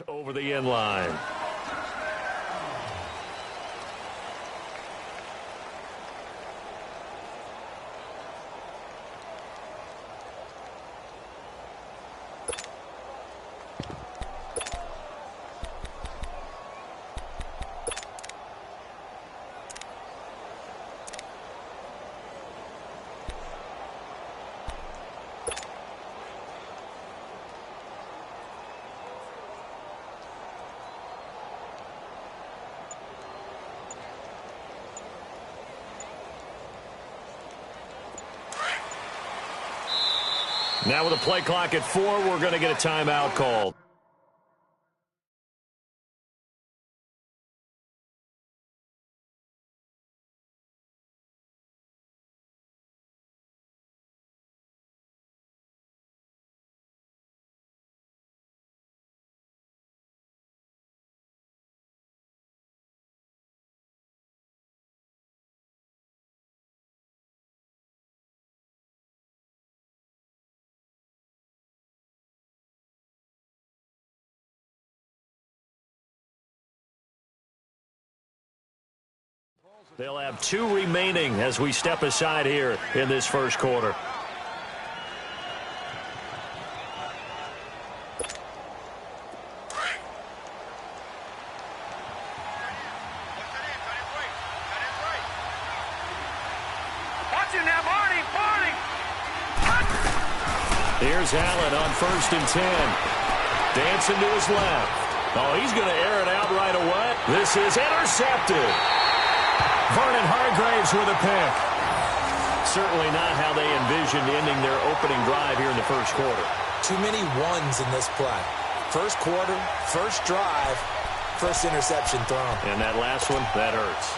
Over the end line. Now with a play clock at 4, we're going to get a timeout called. They'll have 2 remaining as we step aside here in this first quarter. Here's Allen on 1st and 10. Dancing to his left. Oh, he's going to air it out right away. This is intercepted. Vernon Hargraves with a pick. Certainly not how they envisioned ending their opening drive here in the first quarter. Too many ones in this play. First quarter, first drive, first interception thrown. And that last one, that hurts.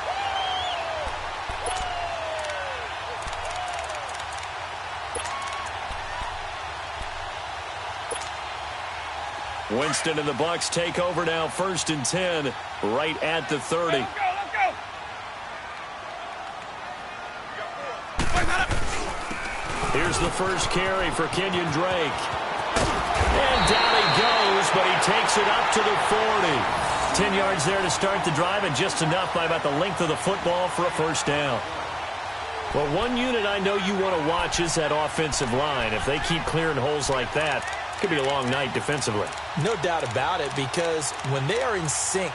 Winston and the Bucs take over now, 1st and 10, right at the 30. Here's the first carry for Kenyon Drake. And down he goes, but he takes it up to the 40. 10 yards there to start the drive, and just enough by about the length of the football for a first down. Well, one unit I know you want to watch is that offensive line. If they keep clearing holes like that, it could be a long night defensively. No doubt about it, because when they are in sync,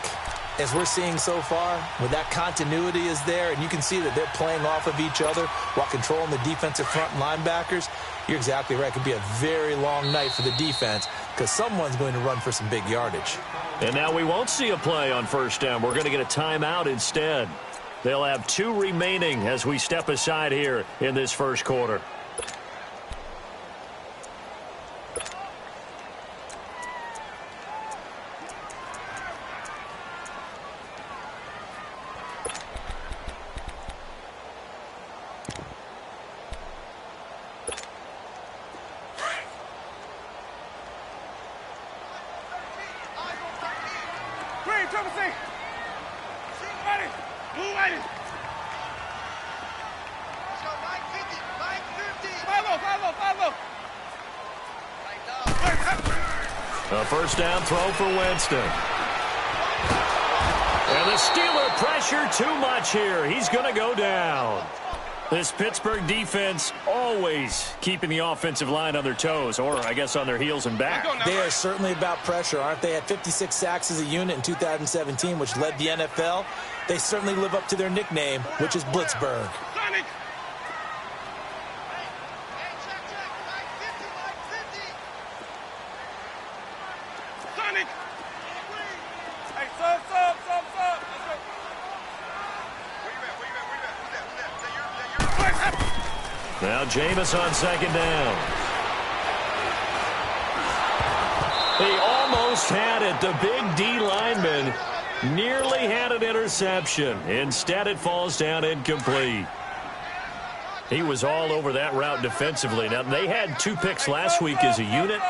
as we're seeing so far, when that continuity is there and you can see that they're playing off of each other while controlling the defensive front linebackers, you're exactly right. It could be a very long night for the defense because someone's going to run for some big yardage. And now we won't see a play on first down. We're going to get a timeout instead. They'll have 2 remaining as we step aside here in this first quarter. A first down throw for Winston. And the Steeler pressure too much here. He's going to go down. This Pittsburgh defense always keeping the offensive line on their toes, or I guess on their heels and back. They are certainly about pressure, aren't they? At 56 sacks as a unit in 2017, which led the NFL. They certainly live up to their nickname, which is Blitzburg. Now Jameis on 2nd down. He almost had it. The big D lineman nearly had an interception. Instead, it falls down incomplete. He was all over that route defensively. Now, they had 2 picks last week as a unit.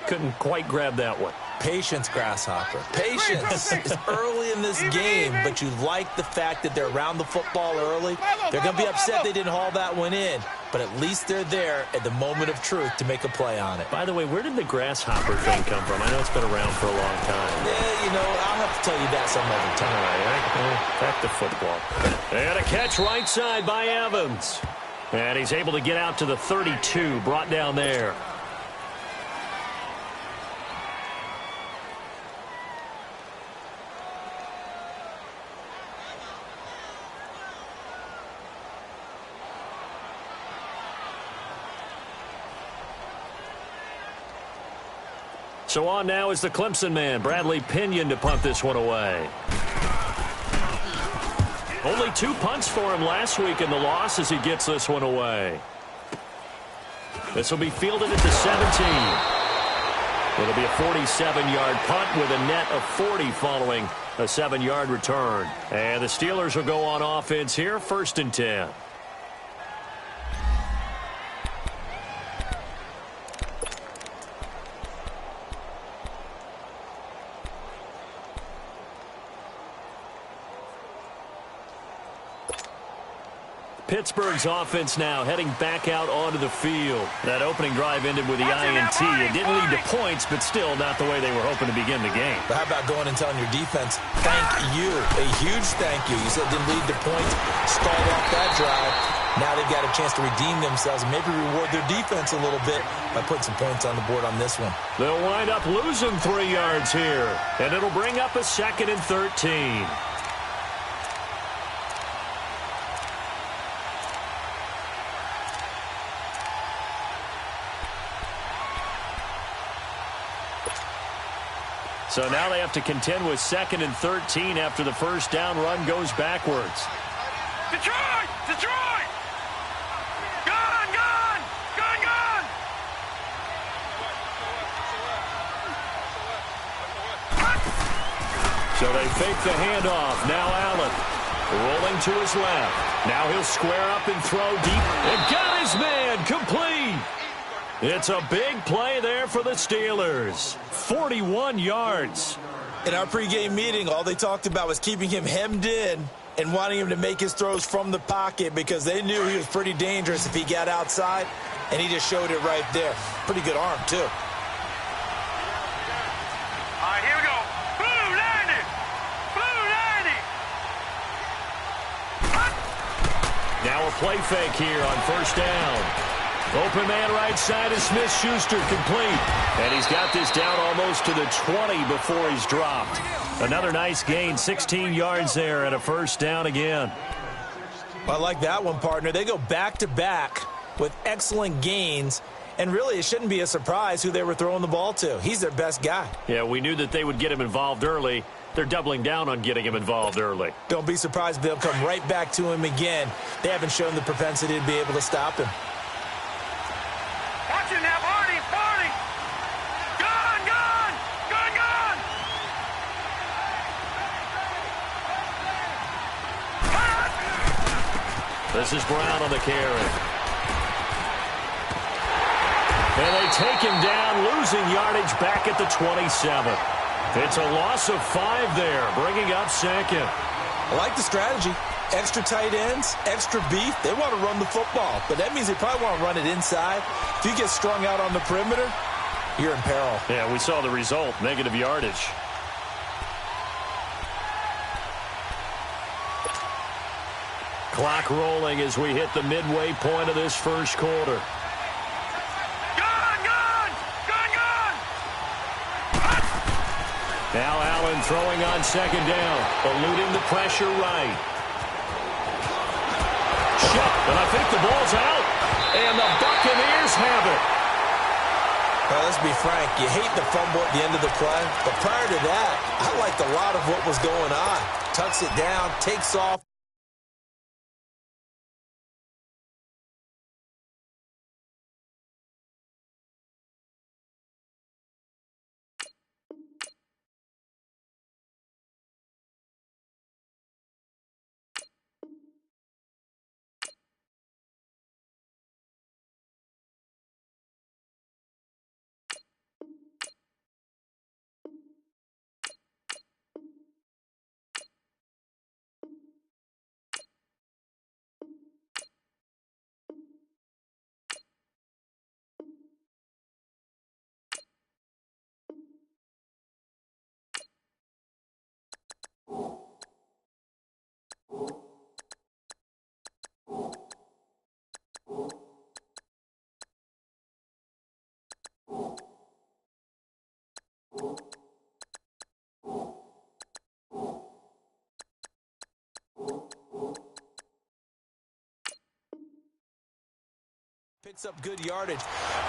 Couldn't quite grab that one. Patience, Grasshopper. Patience. It's early in this game, but you like the fact that they're around the football early. They're going to be upset they didn't haul that one in. but at least they're there at the moment of truth to make a play on it. By the way, where did the grasshopper thing come from? I know it's been around for a long time. Yeah, I'll have to tell you that some other time. All right, back to football. And a catch right side by Evans. And he's able to get out to the 32, brought down there. So on now is the Clemson man, Bradley Pinion, to punt this one away. Only 2 punts for him last week in the loss as he gets this one away. This will be fielded at the 17. It'll be a 47-yard punt with a net of 40 following a 7-yard return. And the Steelers will go on offense here, 1st and 10. Pittsburgh's offense now heading back out onto the field. That opening drive ended with the INT. It didn't lead to points, but still not the way they were hoping to begin the game. But how about going and telling your defense, thank you, a huge thank you. You said it didn't lead to points, stalled off that drive. Now they've got a chance to redeem themselves and maybe reward their defense a little bit by putting some points on the board on this one. They'll wind up losing 3 yards here, and it'll bring up a 2nd and 13. So now they have to contend with 2nd and 13 after the first down run goes backwards. Detroit! Detroit! Gone! Gone! Gone! Gone! So they fake the handoff. Now Allen rolling to his left. Now he'll square up and throw deep. And got his man complete. It's a big play there for the Steelers. 41 yards. In our pregame meeting, all they talked about was keeping him hemmed in and wanting him to make his throws from the pocket because they knew he was pretty dangerous if he got outside, and he just showed it right there. Pretty good arm, too. All right, here we go. Blue 90! Blue 90! Now a play fake here on first down. Open man right side is Smith-Schuster, complete. And he's got this down almost to the 20 before he's dropped. Another nice gain, 16 yards there and a first down again. I like that one, partner. They go back-to-back with excellent gains. And really, it shouldn't be a surprise who they were throwing the ball to. He's their best guy. Yeah, we knew that they would get him involved early. They're doubling down on getting him involved early. Don't be surprised if they'll come right back to him again. They haven't shown the propensity to be able to stop him. Watch it now, Barney! Barney! Gone! Gone! Gone! Gone! This is Brown on the carry. And they take him down, losing yardage back at the 27. It's a loss of 5 there, bringing up 2nd. I like the strategy. Extra tight ends, extra beef. They want to run the football, but that means they probably want to run it inside. If you get strung out on the perimeter, you're in peril. Yeah, we saw the result, negative yardage. Clock rolling as we hit the midway point of this first quarter. Gone! Gone! Gone! Gone! Now Allen throwing on 2nd down, eluding the pressure right. Shot, and I think the ball's out. And the Buccaneers have it. Well, let's be frank. You hate the fumble at the end of the play. But prior to that, I liked a lot of what was going on. Tucks it down, takes off. Picks up good yardage,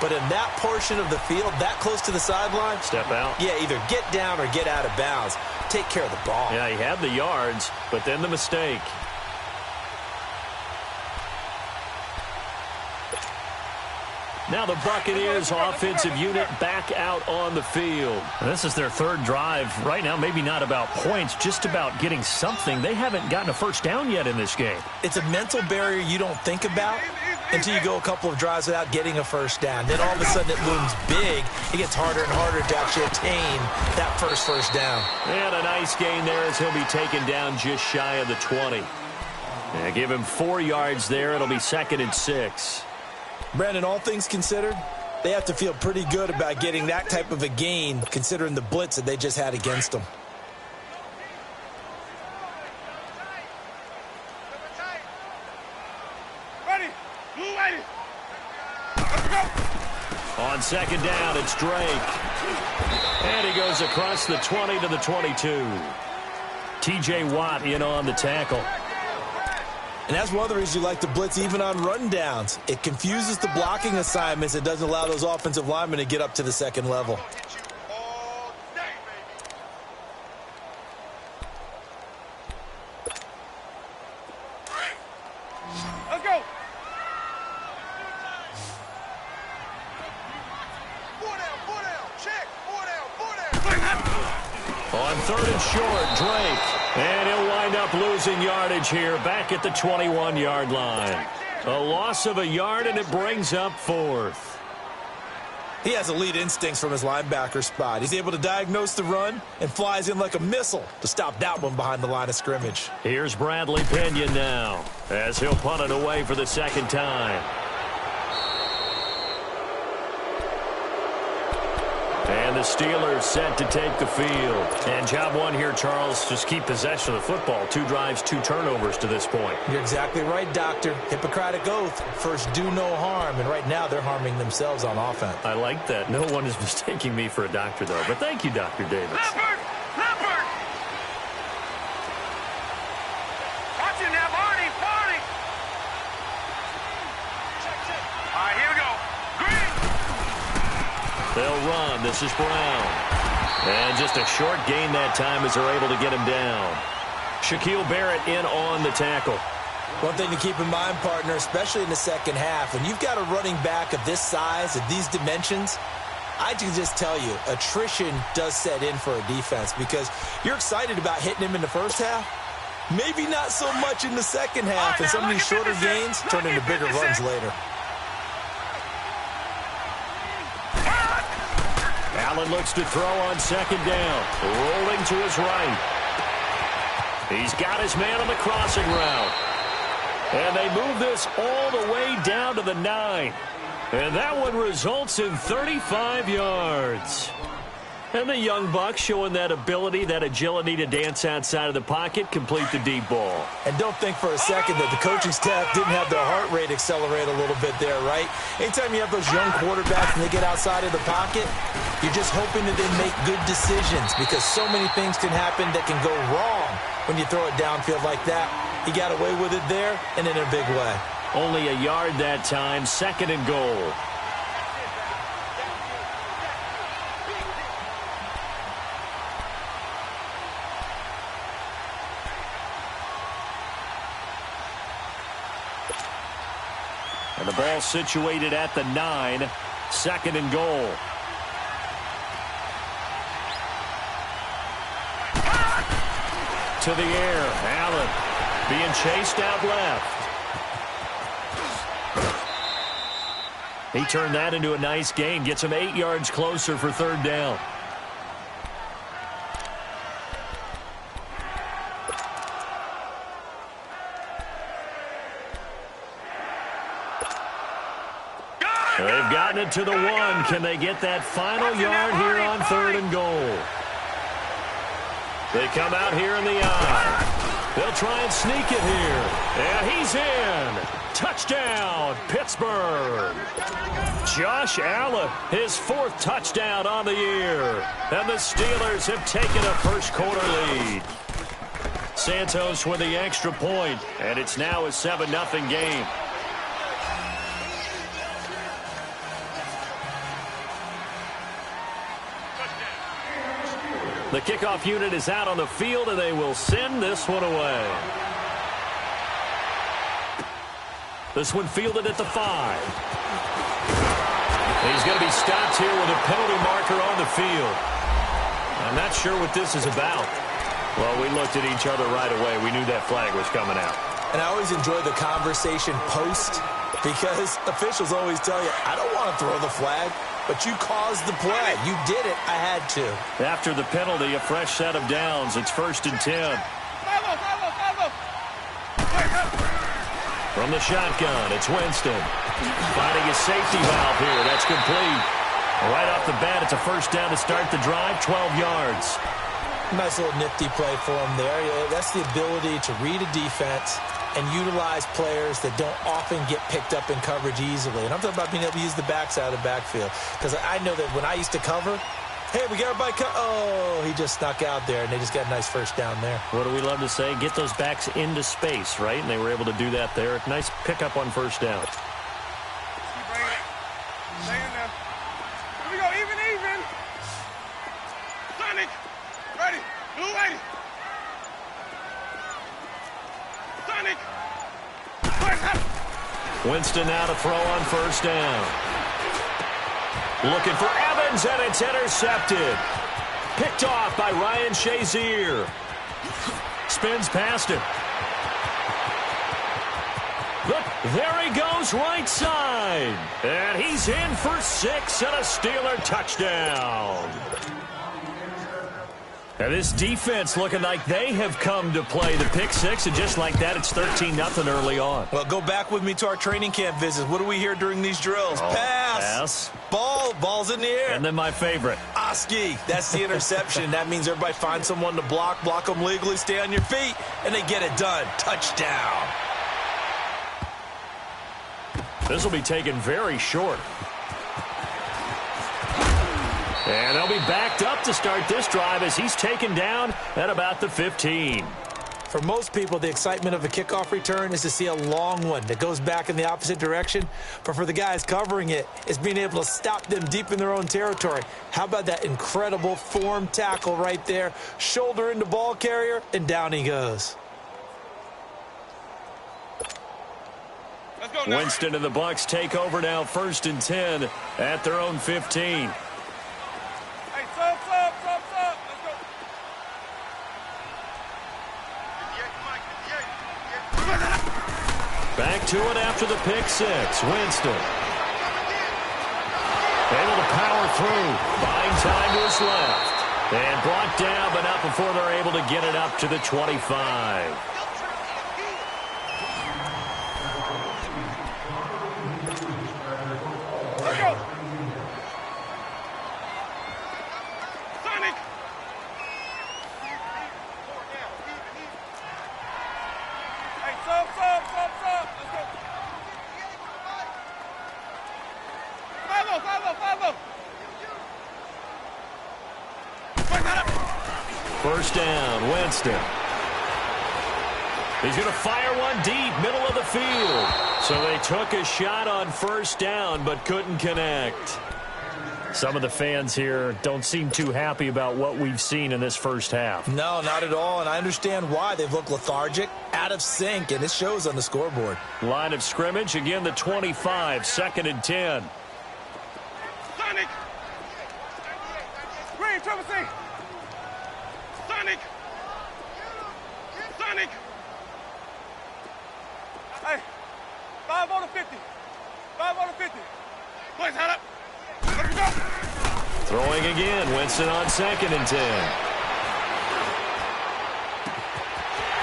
but in that portion of the field, that close to the sideline, step out. Yeah, either get down or get out of bounds. Take care of the ball. Yeah, he had the yards, but then the mistake. Now the Buccaneers offensive unit back out on the field. This is their third drive. Right now, maybe not about points, just about getting something. They haven't gotten a first down yet in this game. It's a mental barrier you don't think about until you go a couple of drives without getting a first down. Then all of a sudden it looms big. It gets harder and harder to actually attain that first down. And a nice gain there as he'll be taken down just shy of the 20. And give him 4 yards there. It'll be 2nd and 6. Brandon, all things considered, they have to feel pretty good about getting that type of a gain considering the blitz that they just had against them. On 2nd down, it's Drake. And he goes across the 20 to the 22. T.J. Watt in on the tackle. And that's one of the reasons you like to blitz even on rundowns. It confuses the blocking assignments. It doesn't allow those offensive linemen to get up to the second level. Let's go. On 3rd and short, Drake. And he'll wind up losing yardage here back at the 21-yard line. A loss of a yard, and it brings up 4th. He has elite instincts from his linebacker spot. He's able to diagnose the run and flies in like a missile to stop that one behind the line of scrimmage. Here's Bradley Pinion now as he'll punt it away for the 2nd time. And the Steelers set to take the field. And job one here, Charles, just keep possession of the football. 2 drives, 2 turnovers to this point. You're exactly right, Doctor. Hippocratic oath. First, do no harm. And right now, they're harming themselves on offense. I like that. No one is mistaking me for a doctor, though. But thank you, Dr. Davis. Leopard! Leopard! Watch it now, Barney! Barney! All right, here we go. Green! They'll run. This is Brown. And just a short gain that time as they're able to get him down. Shaquille Barrett in on the tackle. One thing to keep in mind, partner, especially in the second half, when you've got a running back of this size, of these dimensions, I can just tell you, attrition does set in for a defense because you're excited about hitting him in the first half. Maybe not so much in the second half, and some of these shorter gains turn into bigger runs later. Allen looks to throw on 2nd down. Rolling to his right. He's got his man on the crossing route. And they move this all the way down to the 9. And that one results in 35 yards. And the young Bucks showing that ability, that agility to dance outside of the pocket, complete the deep ball. And don't think for a second that the coaching staff didn't have their heart rate accelerate a little bit there, right? Anytime you have those young quarterbacks and they get outside of the pocket, you're just hoping that they make good decisions because so many things can happen that can go wrong when you throw it downfield like that. He got away with it there and in a big way. Only a yard that time, 2nd and goal. And the ball situated at the 9, 2nd and goal. To the air, Allen being chased out left. He turned that into a nice gain, gets him 8 yards closer for 3rd down. They've gotten it to the 1. Can they get that final yard here on 3rd and goal? They come out here in the I. They'll try and sneak it here. And he's in. Touchdown, Pittsburgh. Josh Allen, his 4th touchdown on the year. And the Steelers have taken a first-quarter lead. Santos with the extra point, and it's now a 7-0 game. The kickoff unit is out on the field, and they will send this one away. This one fielded at the 5. He's going to be stopped here with a penalty marker on the field. I'm not sure what this is about. Well, we looked at each other right away. We knew that flag was coming out. And I always enjoy the conversation post because officials always tell you, I don't want to throw the flag, but you caused the play. You did it. I had to. After the penalty, a fresh set of downs. It's 1st and 10. From the shotgun, it's Winston. Finding a safety valve here. That's complete. Right off the bat, it's a first down to start the drive, 12 yards. Nice little nifty play for him there. That's the ability to read a defense and utilize players that don't often get picked up in coverage easily. And I'm talking about being able to use the backside of the backfield. Because I know that when I used to cover, hey, we got everybody oh, he just snuck out there, and they just got a nice first down there. What do we love to say? Get those backs into space, right? And they were able to do that there. Nice pickup on first down. Keep bringing it. Stay in there. Here we go, even. Sonic, ready. Blue lady. Sonic. Winston now to throw on first down. Looking for Evans, and it's intercepted. Picked off by Ryan Shazier. Spins past him. Look, there he goes right side. And he's in for 6 and a Steeler touchdown. And this defense looking like they have come to play. The pick 6, and just like that, it's 13-0 early on. Well, go back with me to our training camp visits. What do we hear during these drills? Pass. Ball's in the air. And then my favorite. Oski. That's the interception. That means everybody finds someone to block them legally, stay on your feet, and they get it done. Touchdown. This will be taken very short. And they'll be backed up to start this drive as he's taken down at about the 15. For most people, the excitement of a kickoff return is to see a long one that goes back in the opposite direction. But for the guys covering it, it's being able to stop them deep in their own territory. How about that incredible form tackle right there? Shoulder into ball carrier, and down he goes. Let's go now. Winston and the Bucs take over now, 1st and 10 at their own 15. Hey, sub. Let's go. Back to it after the pick 6. Winston able to power through, buying time to his left. And brought down, but not before they're able to get it up to the 25. Let's go. Sonic. Hey, sub. Let's go. Follow. First down, Winston. He's going to fire one deep, middle of the field. So they took a shot on first down, but couldn't connect. Some of the fans here don't seem too happy about what we've seen in this first half. No, not at all, and I understand why. They've looked lethargic, out of sync, and it shows on the scoreboard. Line of scrimmage, again the 25, 2nd and 10. Sonic. Green, Trevor C. Sonic. Hey, 5 on the 50. 5 on the 50. Boys, head up. Let's go. Throwing again, Winston on 2nd and 10.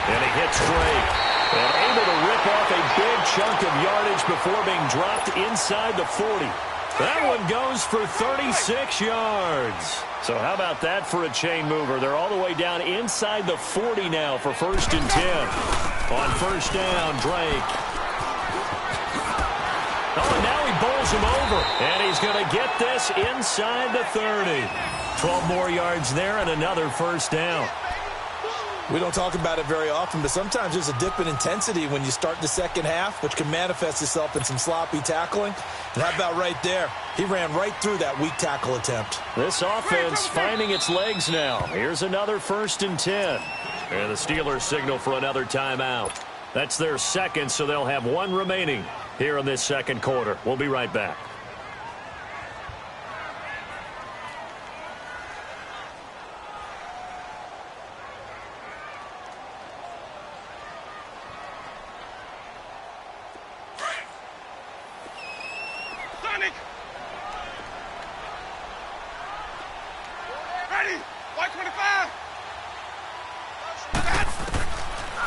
And he hits Drake. And able to rip off a big chunk of yardage before being dropped inside the 40. That one goes for 36 yards. So how about that for a chain mover? They're all the way down inside the 40 now for 1st and 10. On 1st down, Drake. Oh, and now he bowls him over. And he's going to get this inside the 30. 12 more yards there and another 1st down. We don't talk about it very often, but sometimes there's a dip in intensity when you start the second half, which can manifest itself in some sloppy tackling. And how about right there? He ran right through that weak tackle attempt. This offense finding its legs now. Here's another 1st and 10. And the Steelers signal for another timeout. That's their second, so they'll have one remaining here in this second quarter. We'll be right back.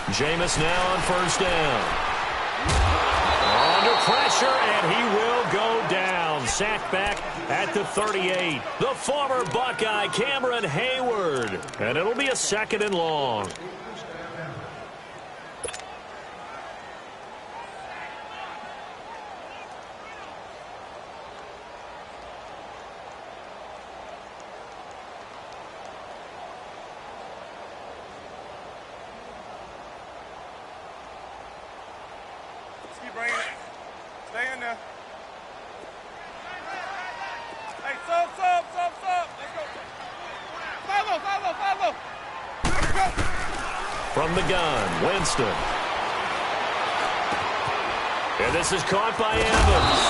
Jameis now on 1st down. Under pressure, and he will go down. Sacked back at the 38. The former Buckeye, Cameron Hayward. And it'll be a 2nd and long. Stay in there. Hey, sub. Let's go. Follow. Let's go. From the gun, Winston. And this is caught by Evans.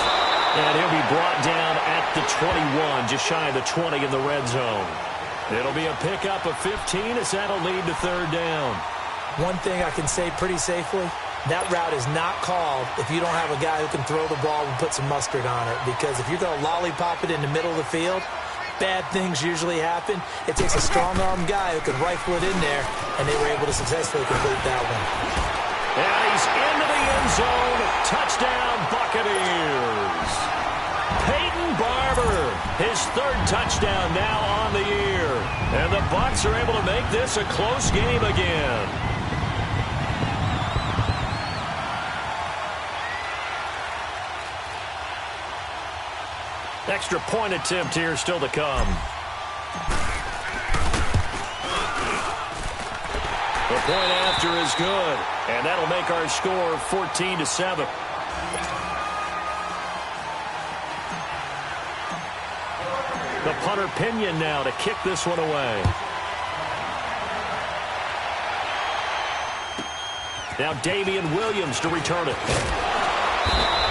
And he'll be brought down at the 21, just shy of the 20 in the red zone. It'll be a pickup of 15 as that'll lead to 3rd down. One thing I can say pretty safely, that route is not called if you don't have a guy who can throw the ball and put some mustard on it. Because if you're going to lollipop it in the middle of the field, bad things usually happen. It takes a strong-arm guy who can rifle it in there, and they were able to successfully complete that one. And he's into the end zone. Touchdown, Buccaneers. Peyton Barber, his 3rd touchdown now on the year. And the Bucs are able to make this a close game again. Extra point attempt here still to come. The point after is good, and that'll make our score 14-7. The punter Pinion now to kick this one away. Now Damian Williams to return it.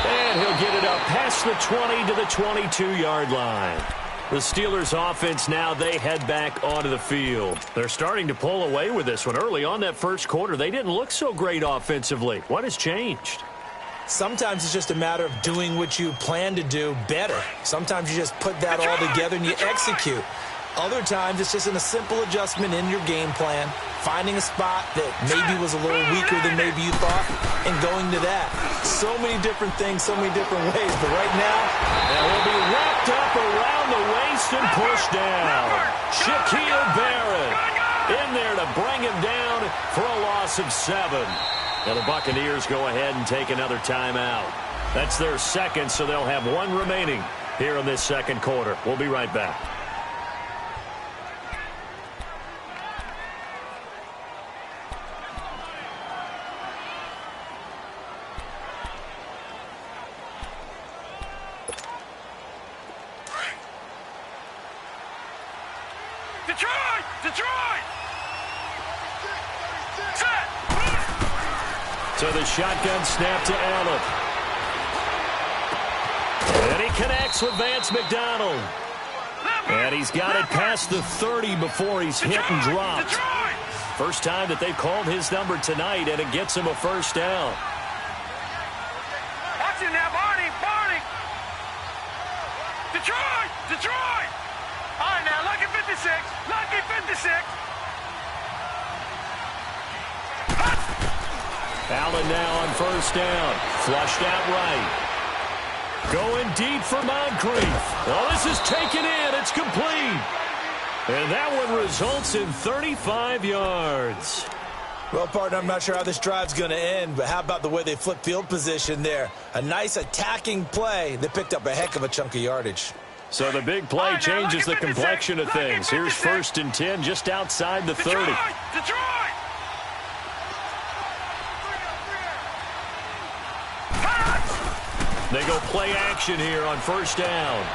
And he'll get it up past the 20 to the 22-yard line. The Steelers offense now, they head back onto the field. They're starting to pull away with this one. Early on that first quarter, they didn't look so great offensively. What has changed? Sometimes it's just a matter of doing what you plan to do better. Sometimes you just put that all together and you execute. Other times it's just a simple adjustment in your game plan, finding a spot that maybe was a little weaker than maybe you thought, and going to that. So many different things, so many different ways. But right now, that will be wrapped up around the waist and pushed down. Shaquille Barrett in there to bring him down for a loss of 7. Now the Buccaneers go ahead and take another timeout. That's their second, so they'll have one remaining here in this second quarter. We'll be right back. Detroit! Set! So the shotgun snap to Allen. And he connects with Vance McDonald. And he's got it past the 30 before he's hit and dropped. First time that they've called his number tonight, and it gets him a first down. Watch him now, Barney! Detroit! All right, now, lucky 56. Lucky 56. Allen now on first down. Flushed out right. Going deep for Moncrief. Oh, this is taken in. It's complete. And that one results in 35 yards. Well, partner, I'm not sure how this drive's going to end, but how about the way they flip field position there? A nice attacking play that picked up a heck of a chunk of yardage. So the big play changes the complexion of things. Here's 1st and 10 just outside the 30. Detroit! They go play action here on 1st down.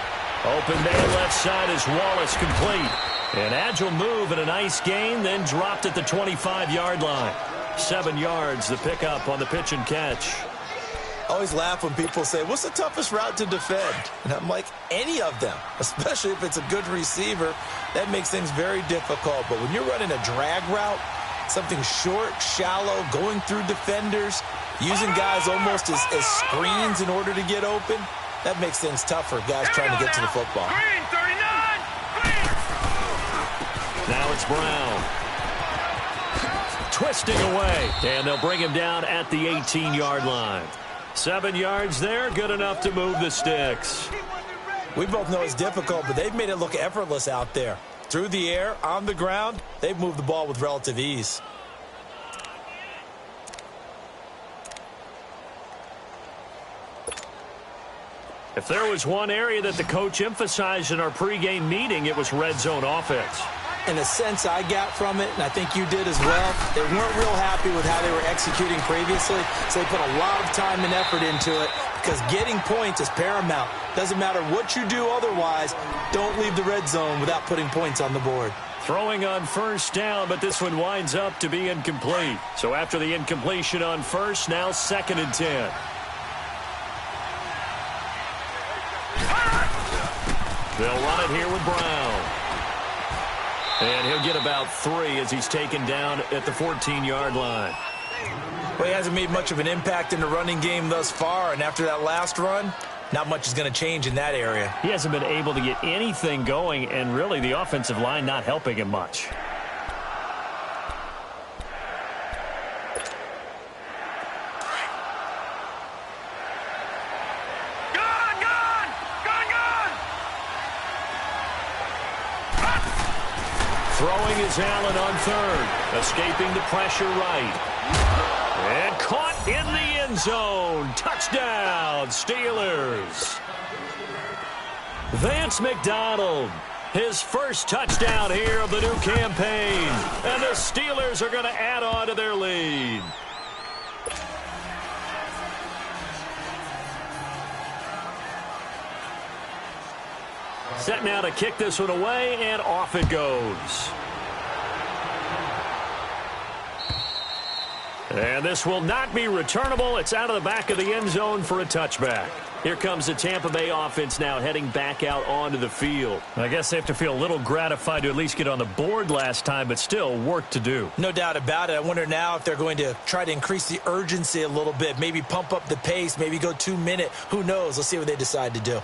Open man left side is Wallace, complete. An agile move and a nice gain, then dropped at the 25-yard line. 7 yards, the pickup on the pitch and catch. I always laugh when people say, what's the toughest route to defend? And I'm like, any of them, especially if it's a good receiver. That makes things very difficult. But when you're running a drag route, something short, shallow, going through defenders, using guys almost as screens in order to get open, that makes things tough for guys trying to get to the football. Green, 39! Green! Now it's Brown. Twisting away, and they'll bring him down at the 18-yard line. 7 yards there, good enough to move the sticks. We both know it's difficult, but they've made it look effortless out there. Through the air, on the ground, they've moved the ball with relative ease. If there was one area that the coach emphasized in our pregame meeting, it was red zone offense. In the sense I got from it, and I think you did as well, they weren't real happy with how they were executing previously, so they put a lot of time and effort into it because getting points is paramount. Doesn't matter what you do otherwise, don't leave the red zone without putting points on the board. Throwing on 1st down, but this one winds up to be incomplete. So after the incompletion on 1st, now 2nd and 10. They'll run it here with Brown. And he'll get about 3 as he's taken down at the 14-yard line. Well, he hasn't made much of an impact in the running game thus far, and after that last run, not much is going to change in that area. He hasn't been able to get anything going, and really the offensive line not helping him much. Throwing is Allen on 3rd. Escaping the pressure right. And caught in the end zone. Touchdown, Steelers. Vance McDonald, his first touchdown here of the new campaign. And the Steelers are going to add on to their lead. Set now to kick this one away, and off it goes. And this will not be returnable. It's out of the back of the end zone for a touchback. Here comes the Tampa Bay offense now heading back out onto the field. I guess they have to feel a little gratified to at least get on the board last time, but still work to do. No doubt about it. I wonder now if they're going to try to increase the urgency a little bit, maybe pump up the pace, maybe go 2-minute. Who knows? Let's see what they decide to do.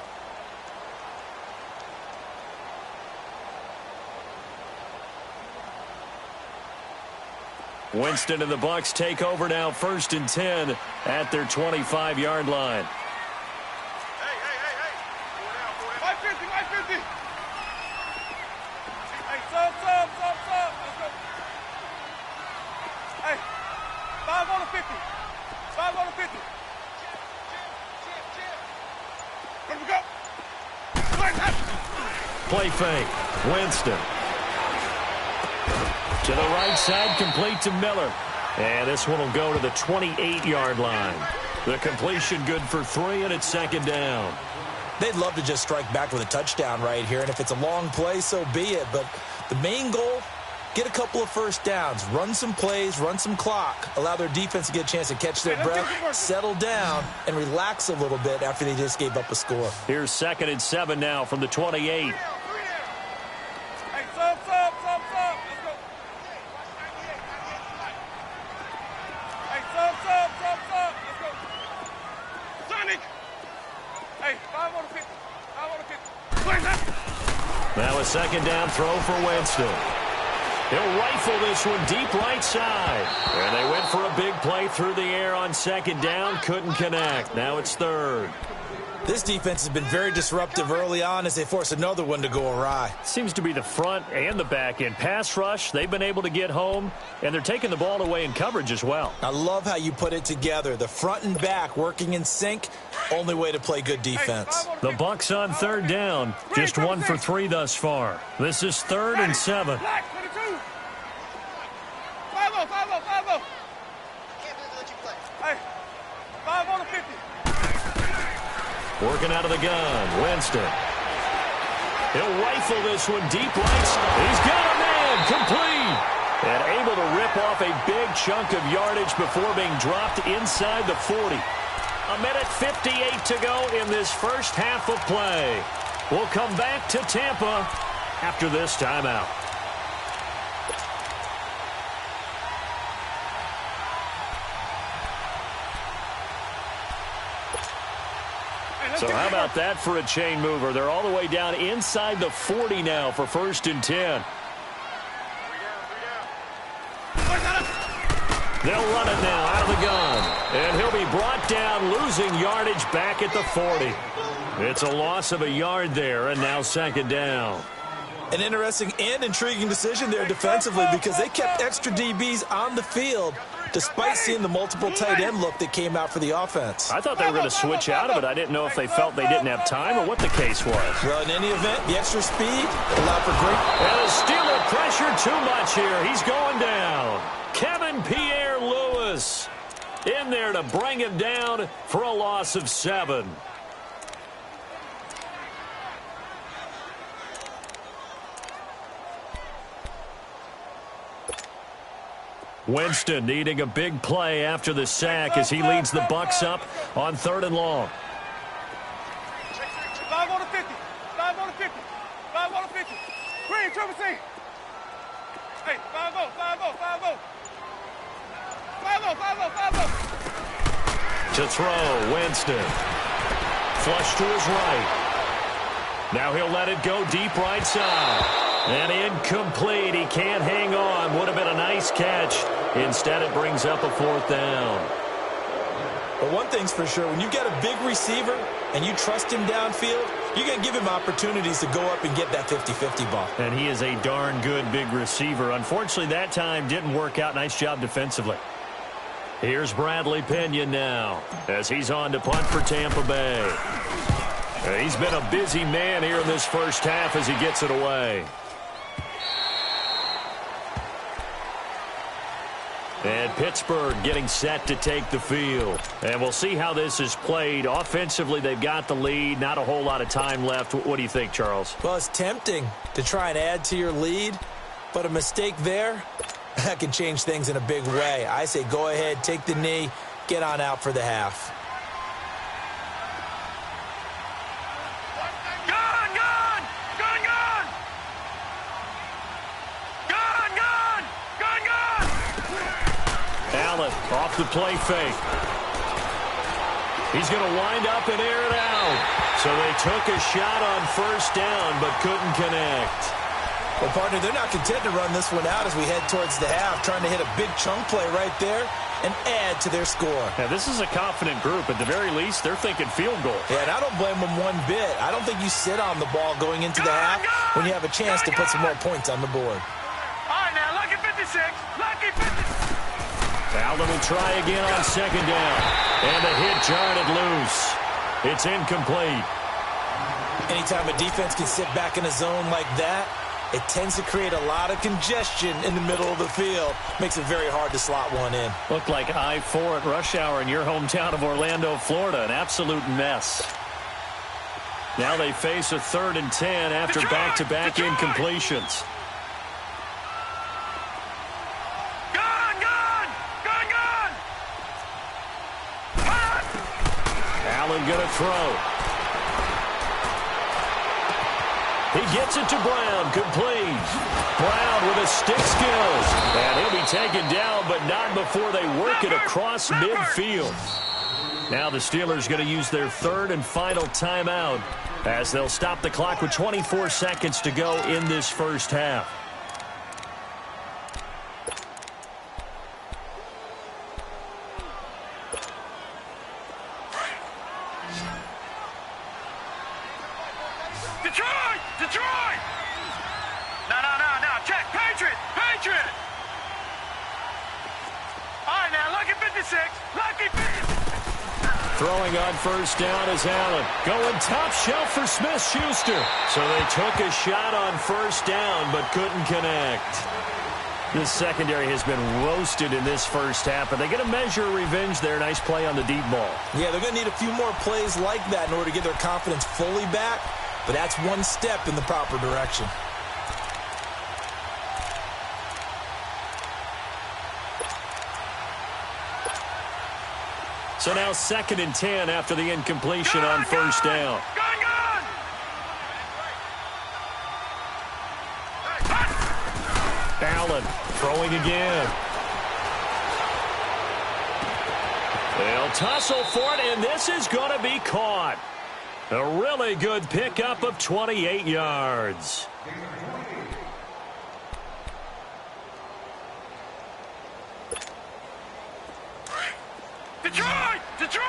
Winston and the Bucs take over now, 1st and 10 at their 25-yard line. Hey. 550. Hey, sub. Let's go. Hey, 5 on the 50. 5 on the 50. Let me go. Play fake. Winston. To the right side, complete to Miller. And this one will go to the 28-yard line. The completion good for 3, and it's 2nd down. They'd love to just strike back with a touchdown right here, and if it's a long play, so be it. But the main goal, get a couple of 1st downs, run some plays, run some clock, allow their defense to get a chance to catch their breath, settle down, and relax a little bit after they just gave up a score. Here's 2nd and 7 now from the 28. Hey, sub. Let's go. Hey, sub. Let's go. Sonic. Hey, 5 on the 50. 5 on the 50. Now a 2nd down throw for Winston. He'll rifle this one deep right side. And they went for a big play through the air on 2nd down. Couldn't connect. Now it's 3rd. This defense has been very disruptive early on as they force another one to go awry. Seems to be the front and the back end. Pass rush, they've been able to get home, and they're taking the ball away in coverage as well. I love how you put it together. The front and back working in sync, only way to play good defense. The Bucs on third down, just 1 for 3 thus far. This is 3rd and 7. Black, 22. 5-0, 5-0, 5-0. Can't believe they let you play. Hey, 5 on the 50. Working out of the gun, Winston. He'll rifle this one deep right. He's got a man, complete. And able to rip off a big chunk of yardage before being dropped inside the 40. 1:58 to go in this first half of play. We'll come back to Tampa after this timeout. So how about that for a chain mover? They're all the way down inside the 40 now for 1st and 10. They'll run it now out of the gun. And he'll be brought down, losing yardage back at the 40. It's a loss of a yard there, and now 2nd down. An interesting and intriguing decision there defensively because they kept extra DBs on the field despite seeing the multiple tight end look that came out for the offense. I thought they were going to switch out of it. I didn't know if they felt they didn't have time or what the case was. Well, in any event, the extra speed allowed for great... And the Steeler pressure too much here. He's going down. Kevin Pierre-Louis in there to bring him down for a loss of 7. Winston needing a big play after the sack as he leads the Bucs up on 3rd and long. 5 on the 50. 5 on the 50. 5 on the 50. Green, triple C. Hey, 5-0, 5-0, 5-0. 5-0, 5-0, 5-0. To throw, Winston. Flush to his right. Now he'll let it go deep right side. And incomplete. He can't hang on. Would have been a nice catch. Instead, it brings up a 4th down. But one thing's for sure, when you've got a big receiver and you trust him downfield, you're going to give him opportunities to go up and get that 50-50 ball. And he is a darn good big receiver. Unfortunately, that time didn't work out. Nice job defensively. Here's Bradley Pinion now as he's on to punt for Tampa Bay. He's been a busy man here in this first half as he gets it away. And Pittsburgh getting set to take the field. And we'll see how this is played. Offensively, they've got the lead. Not a whole lot of time left. What do you think, Charles? Well, it's tempting to try and add to your lead, but a mistake there, that can change things in a big way. I say go ahead, take the knee, get on out for the half. Off the play fake. He's going to wind up and air it out. So they took a shot on 1st down but couldn't connect. Well, partner, they're not content to run this one out as we head towards the half, trying to hit a big chunk play right there and add to their score. Now, this is a confident group. At the very least, they're thinking field goal. Yeah, and I don't blame them one bit. I don't think you sit on the ball going into the half when you have a chance to put some more points on the board. All right, now, lucky 56. Lucky 56. Allen will try again on 2nd down. And the hit jarred loose. It's incomplete. Anytime a defense can sit back in a zone like that, it tends to create a lot of congestion in the middle of the field. Makes it very hard to slot one in. Looked like I-4 at rush hour in your hometown of Orlando, Florida. An absolute mess. Now they face a 3rd and 10 after back-to-back incompletions. Allen going to throw. He gets it to Brown, complete. Brown with a stick skills. And he'll be taken down, but not before they work it across midfield. Now the Steelers going to use their 3rd and final timeout as they'll stop the clock with 24 seconds to go in this first half. Detroit! Detroit! No. Check. Patriot! Patriot! All right, now, lucky 56. Lucky 56. Throwing on first down is Allen. Going top shelf for Smith-Schuster. So they took a shot on first down but couldn't connect. This secondary has been roasted in this first half, but they get a measure of revenge there. Nice play on the deep ball. Yeah, they're going to need a few more plays like that in order to get their confidence fully back, but that's one step in the proper direction. So now 2nd and 10 after the incompletion on first down. Allen throwing again. They'll tussle for it, and this is going to be caught. A really good pickup of 28 yards. Detroit! Detroit!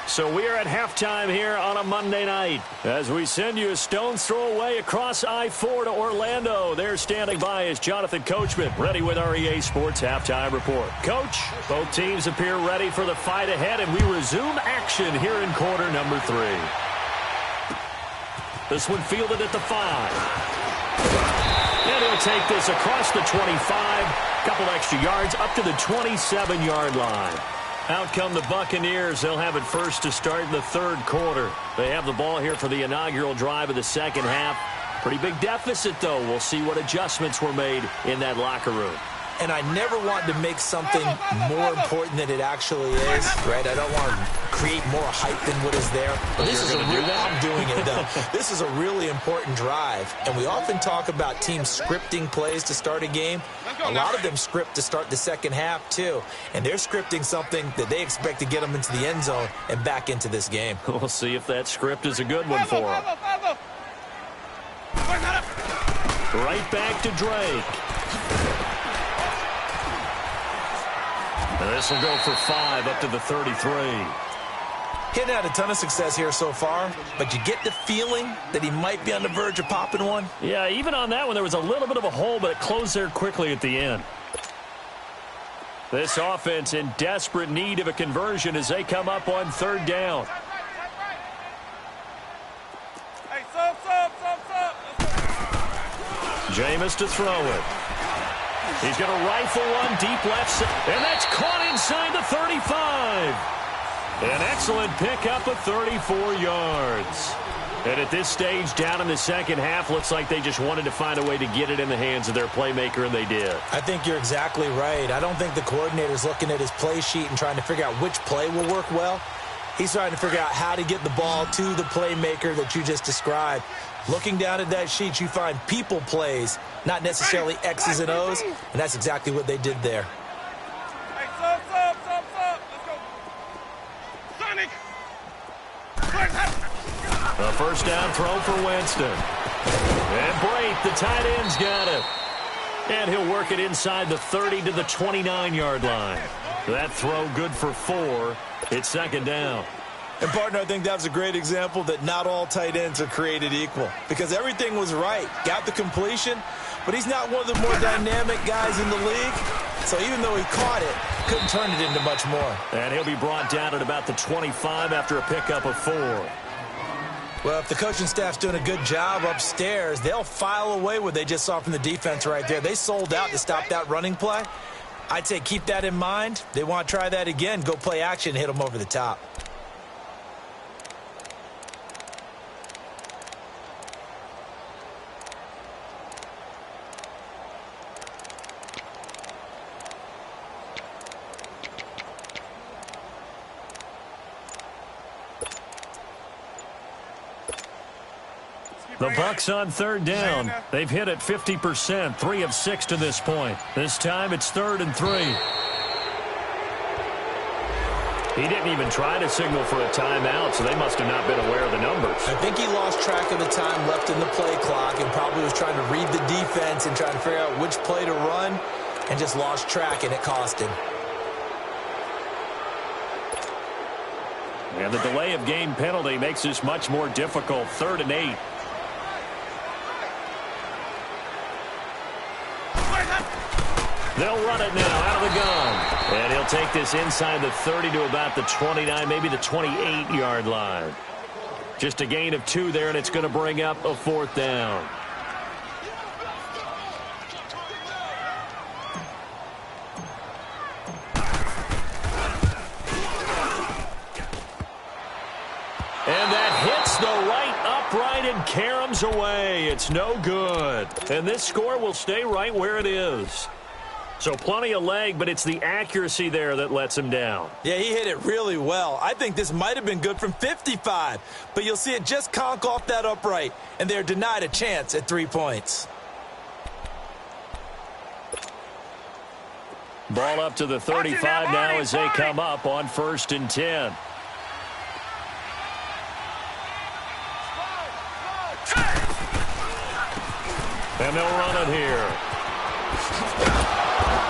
So we are at halftime here on a Monday night as we send you a stone's throw away across I-4 to Orlando. There standing by is Jonathan Coachman, ready with our EA Sports Halftime Report. Coach, both teams appear ready for the fight ahead, and we resume action here in quarter number 3. This one fielded at the 5. And he'll take this across the 25, couple extra yards up to the 27-yard line. Out come the Buccaneers. They'll have it first to start in the 3rd quarter. They have the ball here for the inaugural drive of the 2nd half. Pretty big deficit, though. We'll see what adjustments were made in that locker room. And I never want to make something more important than it actually is, right? I don't want to create more hype than what is there. But this is I'm doing it, though. This is a really important drive. And we often talk about teams scripting plays to start a game. A lot of them script to start the 2nd half, too. And they're scripting something that they expect to get them into the end zone and back into this game. We'll see if that script is a good one for them. Right back to Drake. And this will go for 5 up to the 33. Hitting had a ton of success here so far, but you get the feeling that he might be on the verge of popping one. Yeah, even on that one, there was a little bit of a hole, but it closed there quickly at the end. This offense in desperate need of a conversion as they come up on 3rd down. Hey, sub. Jameis to throw it. He's going to rifle one deep left side, and that's caught inside the 35. An excellent pickup of 34 yards. And at this stage, down in the 2nd half, looks like they just wanted to find a way to get it in the hands of their playmaker, and they did. I think you're exactly right. I don't think the coordinator's looking at his play sheet and trying to figure out which play will work well. He's trying to figure out how to get the ball to the playmaker that you just described. Looking down at that sheet, you find people plays, not necessarily X's and O's, and that's exactly what they did there. Hey, sub. Let's go. Sonic. A first down throw for Winston. And Brate, the tight end's got it. And he'll work it inside the 30 to the 29-yard line. That throw good for 4. It's 2nd down. And, partner, I think that was a great example that not all tight ends are created equal because everything was right. Got the completion, but he's not one of the more dynamic guys in the league. So even though he caught it, couldn't turn it into much more. And he'll be brought down at about the 25 after a pickup of 4. Well, if the coaching staff's doing a good job upstairs, they'll file away what they just saw from the defense right there. They sold out to stop that running play. I'd say keep that in mind. They want to try that again. Go play action, hit them over the top. The Bucs on 3rd down. They've hit it 50%, 3 of 6 to this point. This time it's 3rd and 3. He didn't even try to signal for a timeout, so they must have not been aware of the numbers. I think he lost track of the time left in the play clock and probably was trying to read the defense and trying to figure out which play to run and just lost track, and it cost him. And the delay of game penalty makes this much more difficult. 3rd and 8. They'll run it now out of the gun. And he'll take this inside the 30 to about the 29, maybe the 28-yard line. Just a gain of 2 there, and it's going to bring up a 4th down. And that hits the right upright and caroms away. It's no good. And this score will stay right where it is. So plenty of leg, but it's the accuracy there that lets him down. Yeah, he hit it really well. I think this might have been good from 55, but you'll see it just conk off that upright, and they're denied a chance at 3 points. Ball up to the 35 now as they come up on 1st and 10. And they'll run it here.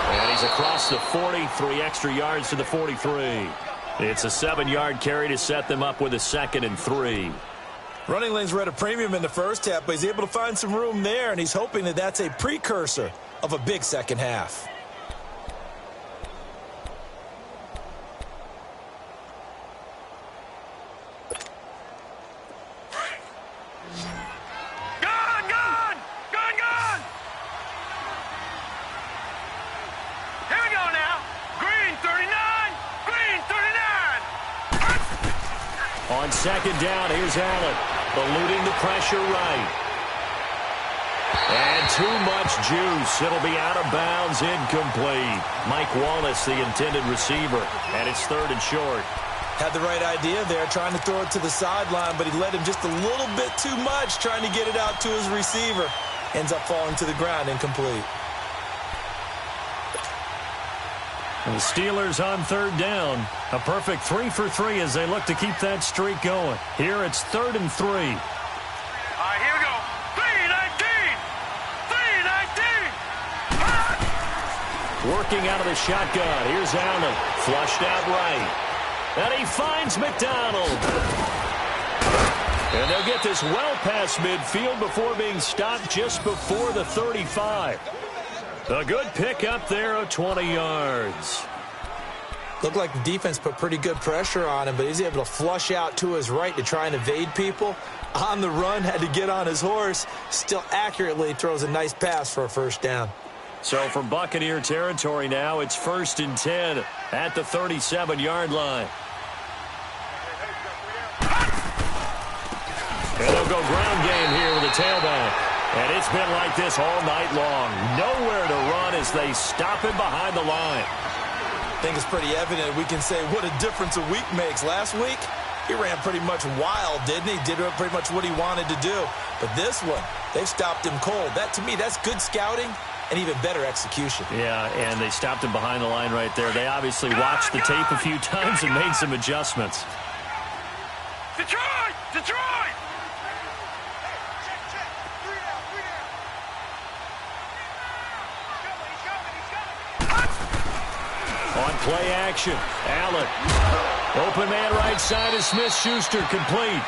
And he's across the 40, 3 extra yards to the 43. It's a 7-yard carry to set them up with a 2nd and 3. Running lanes were at a premium in the first half, but he's able to find some room there, and he's hoping that that's a precursor of a big second half. On 2nd down, here's Allen, eluding the pressure right. And too much juice. It'll be out of bounds, incomplete. Mike Wallace, the intended receiver, and it's 3rd and short. Had the right idea there, trying to throw it to the sideline, but he led him just a little bit too much, trying to get it out to his receiver. Ends up falling to the ground, incomplete. And the Steelers on 3rd down. A perfect 3 for 3 as they look to keep that streak going. Here it's 3rd and 3. All right, here we go. 3-19. 3-19. Working out of the shotgun. Here's Allen. Flushed out right. And he finds McDonald. And they'll get this well past midfield before being stopped just before the 35. A good pick up there of 20 yards. Looked like the defense put pretty good pressure on him, but he's able to flush out to his right to try and evade people. On the run, had to get on his horse. Still accurately throws a nice pass for a 1st down. So from Buccaneer territory now, it's 1st and 10 at the 37-yard line. And they'll go ground game here with the tailback. And it's been like this all night long. Nowhere to run as they stop him behind the line. I think it's pretty evident. We can say what a difference a week makes. Last week, he ran pretty much wild, didn't he? Did pretty much what he wanted to do. But this one, they've stopped him cold. That, to me, that's good scouting and even better execution. Yeah, and they stopped him behind the line right there. They obviously watched the tape a few times and made some adjustments. Detroit! Detroit! On play action, Allen. Open man right side is Smith-Schuster, complete.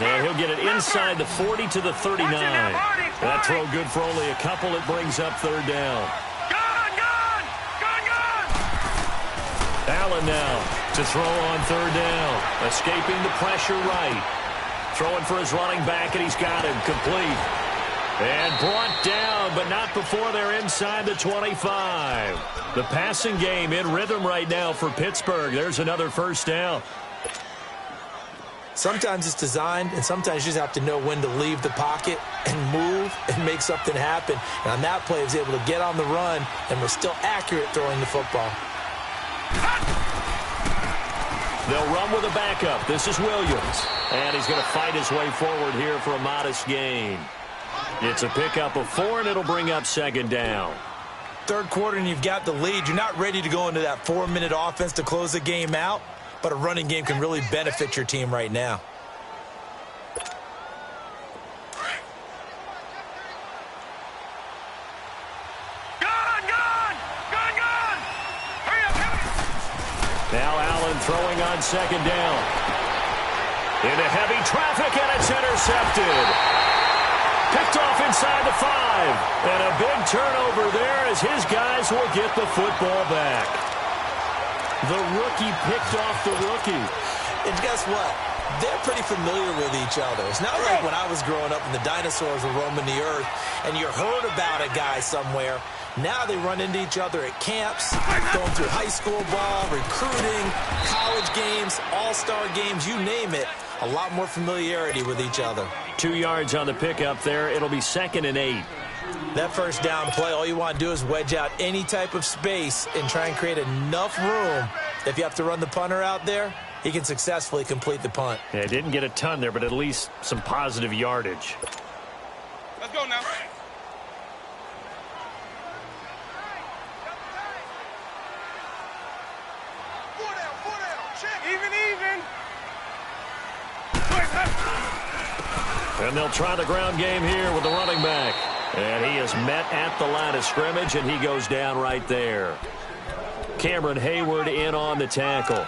And he'll get it inside the 40 to the 39. That throw good for only a couple. It brings up 3rd down. Allen now to throw on 3rd down. Escaping the pressure right. Throwing for his running back, and he's got him, complete. And brought down, but not before they're inside the 25. The passing game in rhythm right now for Pittsburgh. There's another 1st down. Sometimes it's designed, and sometimes you just have to know when to leave the pocket and move and make something happen. And on that play, he was able to get on the run and was still accurate throwing the football. They'll run with a backup. This is Williams. And he's going to fight his way forward here for a modest gain. It's a pickup of 4, and it'll bring up 2nd down. 3rd quarter, and you've got the lead. You're not ready to go into that 4-minute offense to close the game out, but a running game can really benefit your team right now. Now Allen throwing on 2nd down. Into heavy traffic, and it's intercepted. Picked off inside the 5. And a big turnover there as his guys will get the football back. The rookie picked off the rookie. And guess what? They're pretty familiar with each other. It's not like when I was growing up and the dinosaurs were roaming the earth and you heard about a guy somewhere. Now they run into each other at camps, going through high school ball, recruiting, college games, all-star games, you name it. A lot more familiarity with each other. 2 yards on the pickup there. It'll be 2nd and 8. That first down play, all you want to do is wedge out any type of space and try and create enough room. If you have to run the punter out there, he can successfully complete the punt. Yeah, didn't get a ton there, but at least some positive yardage. Let's go now. Even. And they'll try the ground game here with the running back. And he is met at the line of scrimmage, and he goes down right there. Cameron Hayward in on the tackle.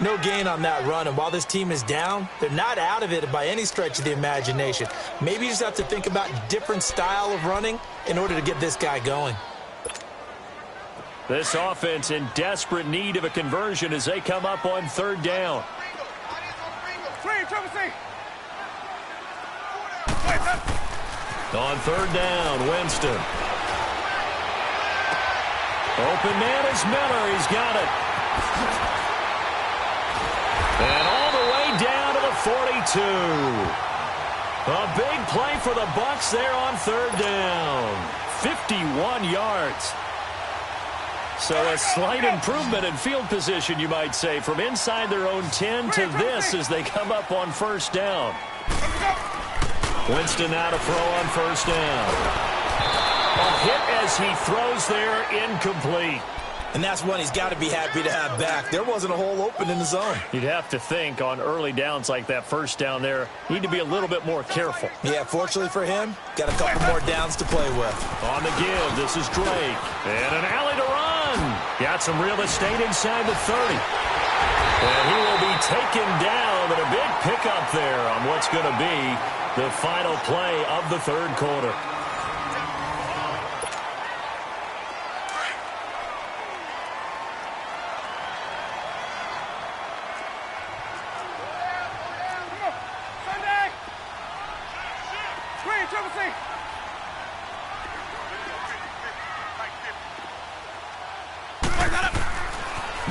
No gain on that run, and while this team is down, they're not out of it by any stretch of the imagination. Maybe you just have to think about a different style of running in order to get this guy going. This offense in desperate need of a conversion as they come up on 3rd down. On 3rd down, Winston. Open man is Miller. He's got it. And all the way down to the 42. A big play for the Bucs there on 3rd down. 51 yards. So a slight improvement in field position, you might say, from inside their own 10 to this as they come up on 1st down. Winston now to throw on 1st down. A hit as he throws there, incomplete. And that's one he's got to be happy to have back. There wasn't a hole open in the zone. You'd have to think on early downs like that 1st down there, need to be a little bit more careful. Yeah, fortunately for him, got a couple more downs to play with. On the give, this is Drake. And an alley to run. Got some real estate inside the 30. And he will be taken down, but a big pickup there on what's going to be the final play of the 3rd quarter.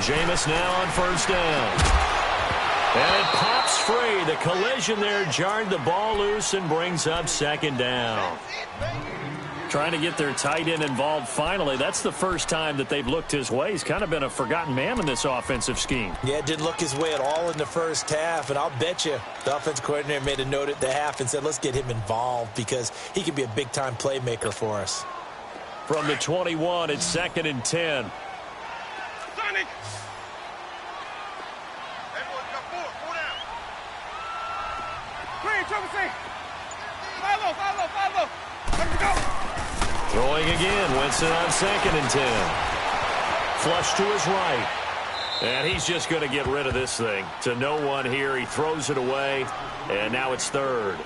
Jameis now on 1st down. And it pops free. The collision there jarred the ball loose and brings up 2nd down. Trying to get their tight end involved finally. That's the first time that they've looked his way. He's kind of been a forgotten man in this offensive scheme. Yeah, it didn't look his way at all in the first half. And I'll bet you the offensive coordinator made a note at the half and said, let's get him involved because he can be a big-time playmaker for us. From the 21, it's 2nd and 10. Sonic! Throwing again, Winston on 2nd and 10. Flush to his right. And he's just going to get rid of this thing. To no one here, he throws it away, and now it's 3rd.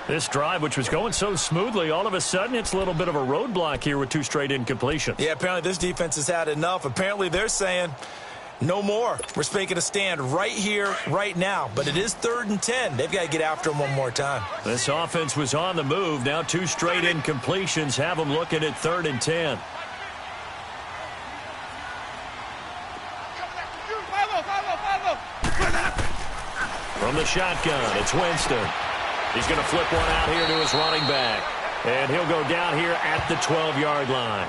This drive, which was going so smoothly, all of a sudden it's a little bit of a roadblock here with 2 straight incompletions. Yeah, apparently this defense has had enough. Apparently they're saying, no more. We're making a stand right here, right now. But it is 3rd and 10. They've got to get after him one more time. This offense was on the move. Now 2 straight incompletions have them looking at 3rd and 10. From the shotgun, it's Winston. He's going to flip one out here to his running back. And he'll go down here at the 12-yard line.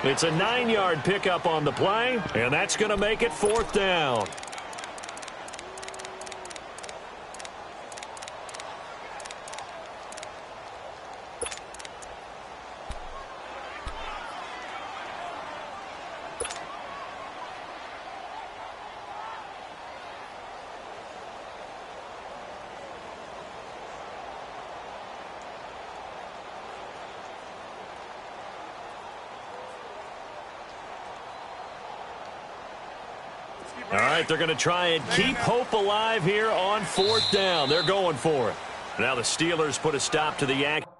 It's a 9-yard pickup on the play, and that's going to make it 4th down. All right, they're going to try and keep hope alive here on 4th down. They're going for it. Now the Steelers put a stop to the action.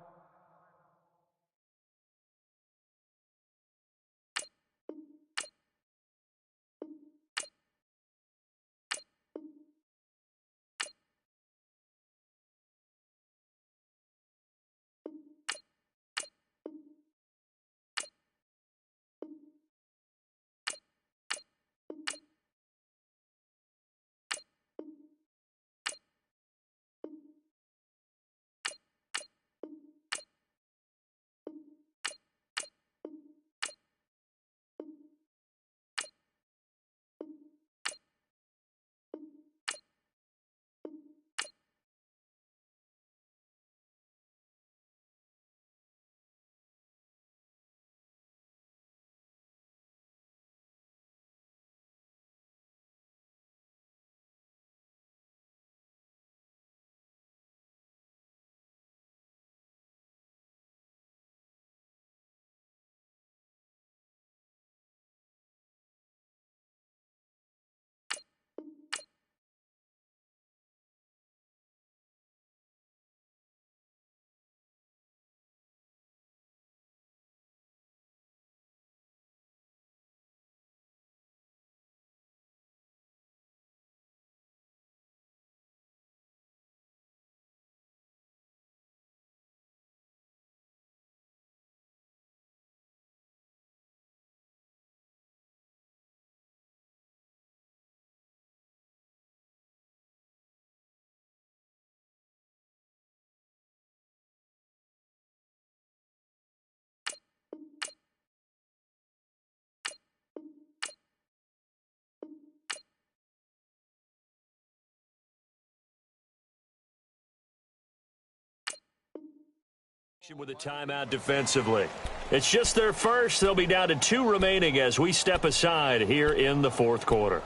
With a timeout defensively. It's just their first. They'll be down to 2 remaining as we step aside here in the 4th quarter.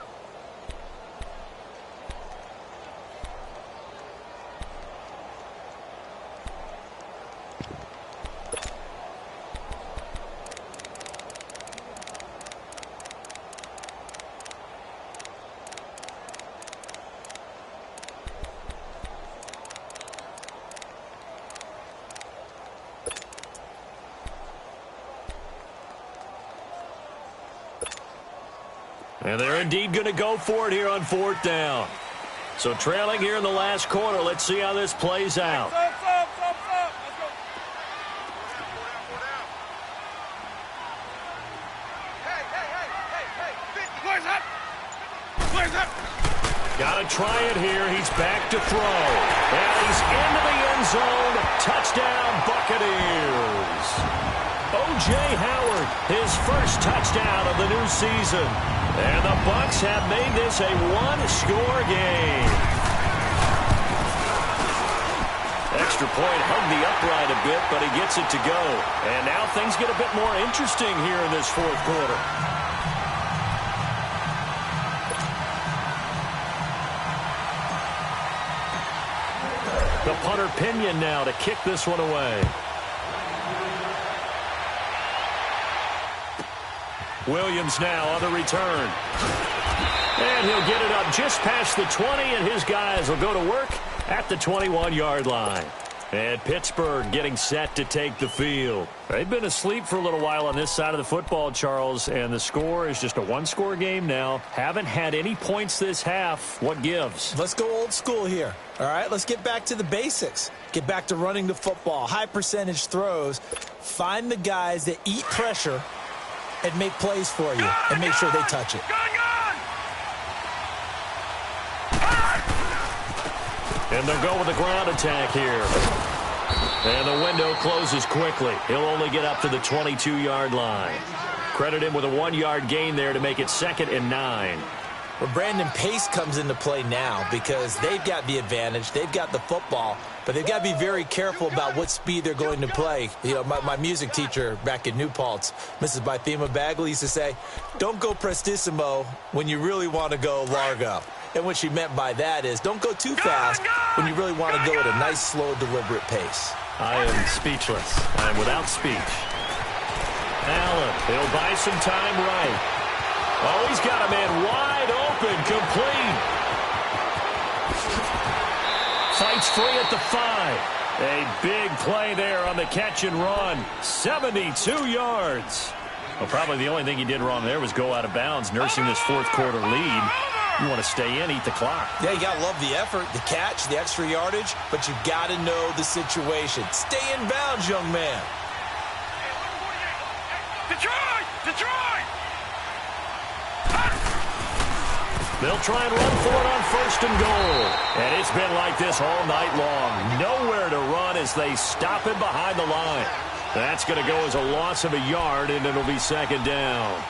And they're indeed going to go for it here on 4th down. So trailing here in the last quarter. Let's see how this plays out. Let's go. Hey. Got to try it here. He's back to throw. And he's into the end zone. Touchdown, Buccaneers. O.J. Howard, his first touchdown of the new season. And the Bucs have made this a 1-score game. Extra point hung the upright a bit, but he gets it to go. And now things get a bit more interesting here in this 4th quarter. The punter Pinion now to kick this one away. Williams now on the return. And he'll get it up just past the 20, and his guys will go to work at the 21-yard line. And Pittsburgh getting set to take the field. They've been asleep for a little while on this side of the football, Charles, and the score is just a 1-score game now. Haven't had any points this half. What gives? Let's go old school here. All right, let's get back to the basics. Get back to running the football, high percentage throws. Find the guys that eat pressure and make plays for you and make sure they touch it. And they'll go with the ground attack here. And the window closes quickly. He'll only get up to the 22-yard line. Credit him with a 1-yard gain there to make it 2nd and 9. Well, Brandon, pace comes into play now because they've got the advantage. They've got the football, but they've got to be very careful about what speed they're going to play. You know, my music teacher back in New Paltz, Mrs. Bythema Bagley, used to say, don't go prestissimo when you really want to go largo. And what she meant by that is don't go too fast when you really want to go at a nice, slow, deliberate pace. I am speechless. I am without speech. Allen, he'll buy some time right. Oh, he's got a man wide open. open, complete. Fights free at the 5. A big play there on the catch and run. 72 yards. Well, probably the only thing he did wrong there was go out of bounds, nursing this fourth quarter lead. You want to stay in, eat the clock. Yeah, you got to love the effort, the catch, the extra yardage, but you got to know the situation. Stay in bounds, young man. Detroit! Detroit! They'll try and run for it on 1st and goal. And it's been like this all night long. Nowhere to run as they stop him behind the line. That's going to go as a loss of a yard, and it'll be 2nd down.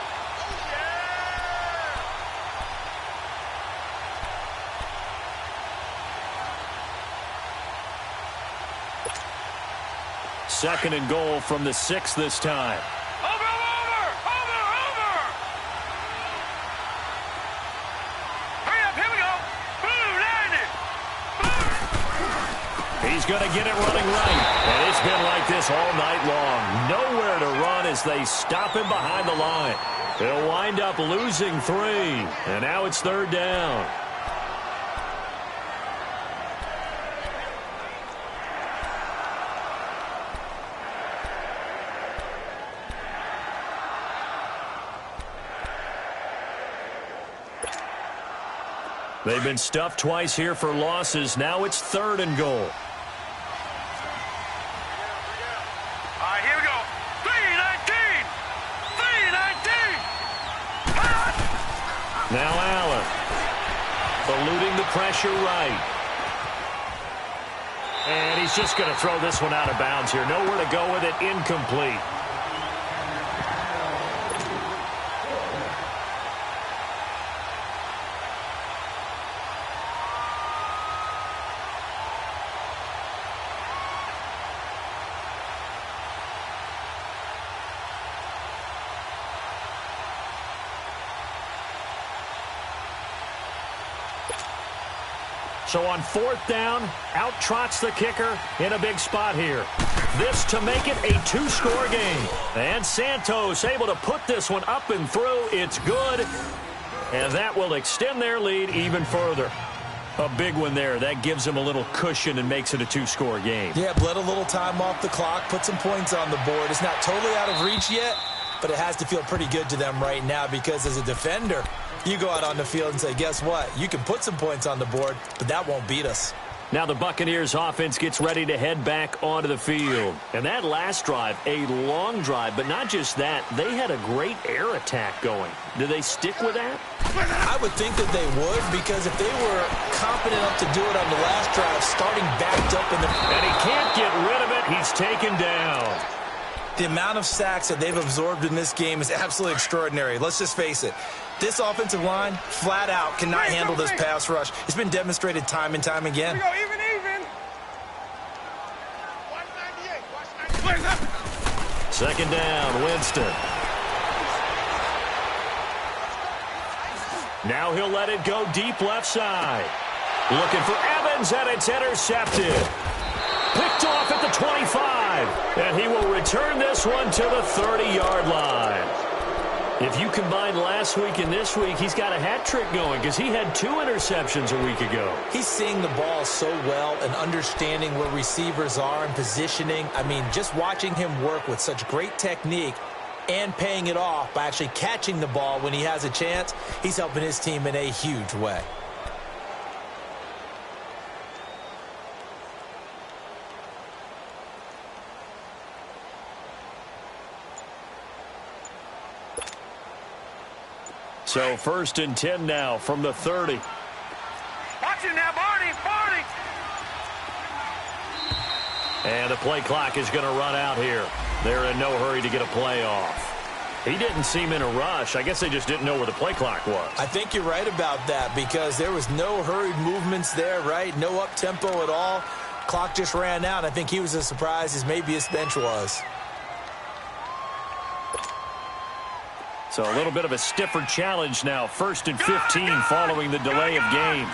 Second and goal from the 6 this time. Over! Hurry up, here we go. Boom, landed. He's going to get it running right. And it's been like this all night long. Nowhere to run as they stop him behind the line. He'll wind up losing 3. And now it's 3rd down. They've been stuffed twice here for losses. Now it's 3rd and goal. All right, here we go. 3-19. 3-19. Now Allen. Eluding the pressure right. And he's just going to throw this one out of bounds here. Nowhere to go with it. Incomplete. So on 4th down, out trots the kicker in a big spot here. This to make it a 2-score game. And Santos able to put this one up and through. It's good. And that will extend their lead even further. A big one there. That gives them a little cushion and makes it a 2-score game. Yeah, bled a little time off the clock, put some points on the board. It's not totally out of reach yet, but it has to feel pretty good to them right now because as a defender, you go out on the field and say, guess what? You can put some points on the board, but that won't beat us. Now the Buccaneers offense gets ready to head back onto the field. And that last drive, a long drive, but not just that. They had a great air attack going. Do they stick with that? I would think that they would because if they were competent enough to do it on the last drive, starting backed up in the... And he can't get rid of it. He's taken down. The amount of sacks that they've absorbed in this game is absolutely extraordinary. Let's just face it. This offensive line, flat out, cannot handle this pass rush. It's been demonstrated time and time again. Here we go, even. 198. 2nd down, Winston. Now he'll let it go deep left side. Looking for Evans, and it's intercepted. Picked off at the 25, and he will return this one to the 30-yard line. If you combine last week and this week, he's got a hat trick going because he had 2 interceptions a week ago. He's seeing the ball so well and understanding where receivers are and positioning. I mean, just watching him work with such great technique and paying it off by actually catching the ball when he has a chance, he's helping his team in a huge way. So 1st and 10 now from the 30. Watch it now, Barney. And the play clock is going to run out here. They're in no hurry to get a play off. He didn't seem in a rush. I guess they just didn't know where the play clock was. I think you're right about that because there was no hurried movements there, right? No up-tempo at all. Clock just ran out. I think he was as surprised as maybe his bench was. So a little bit of a stiffer challenge now. 1st and 15 following the delay of game.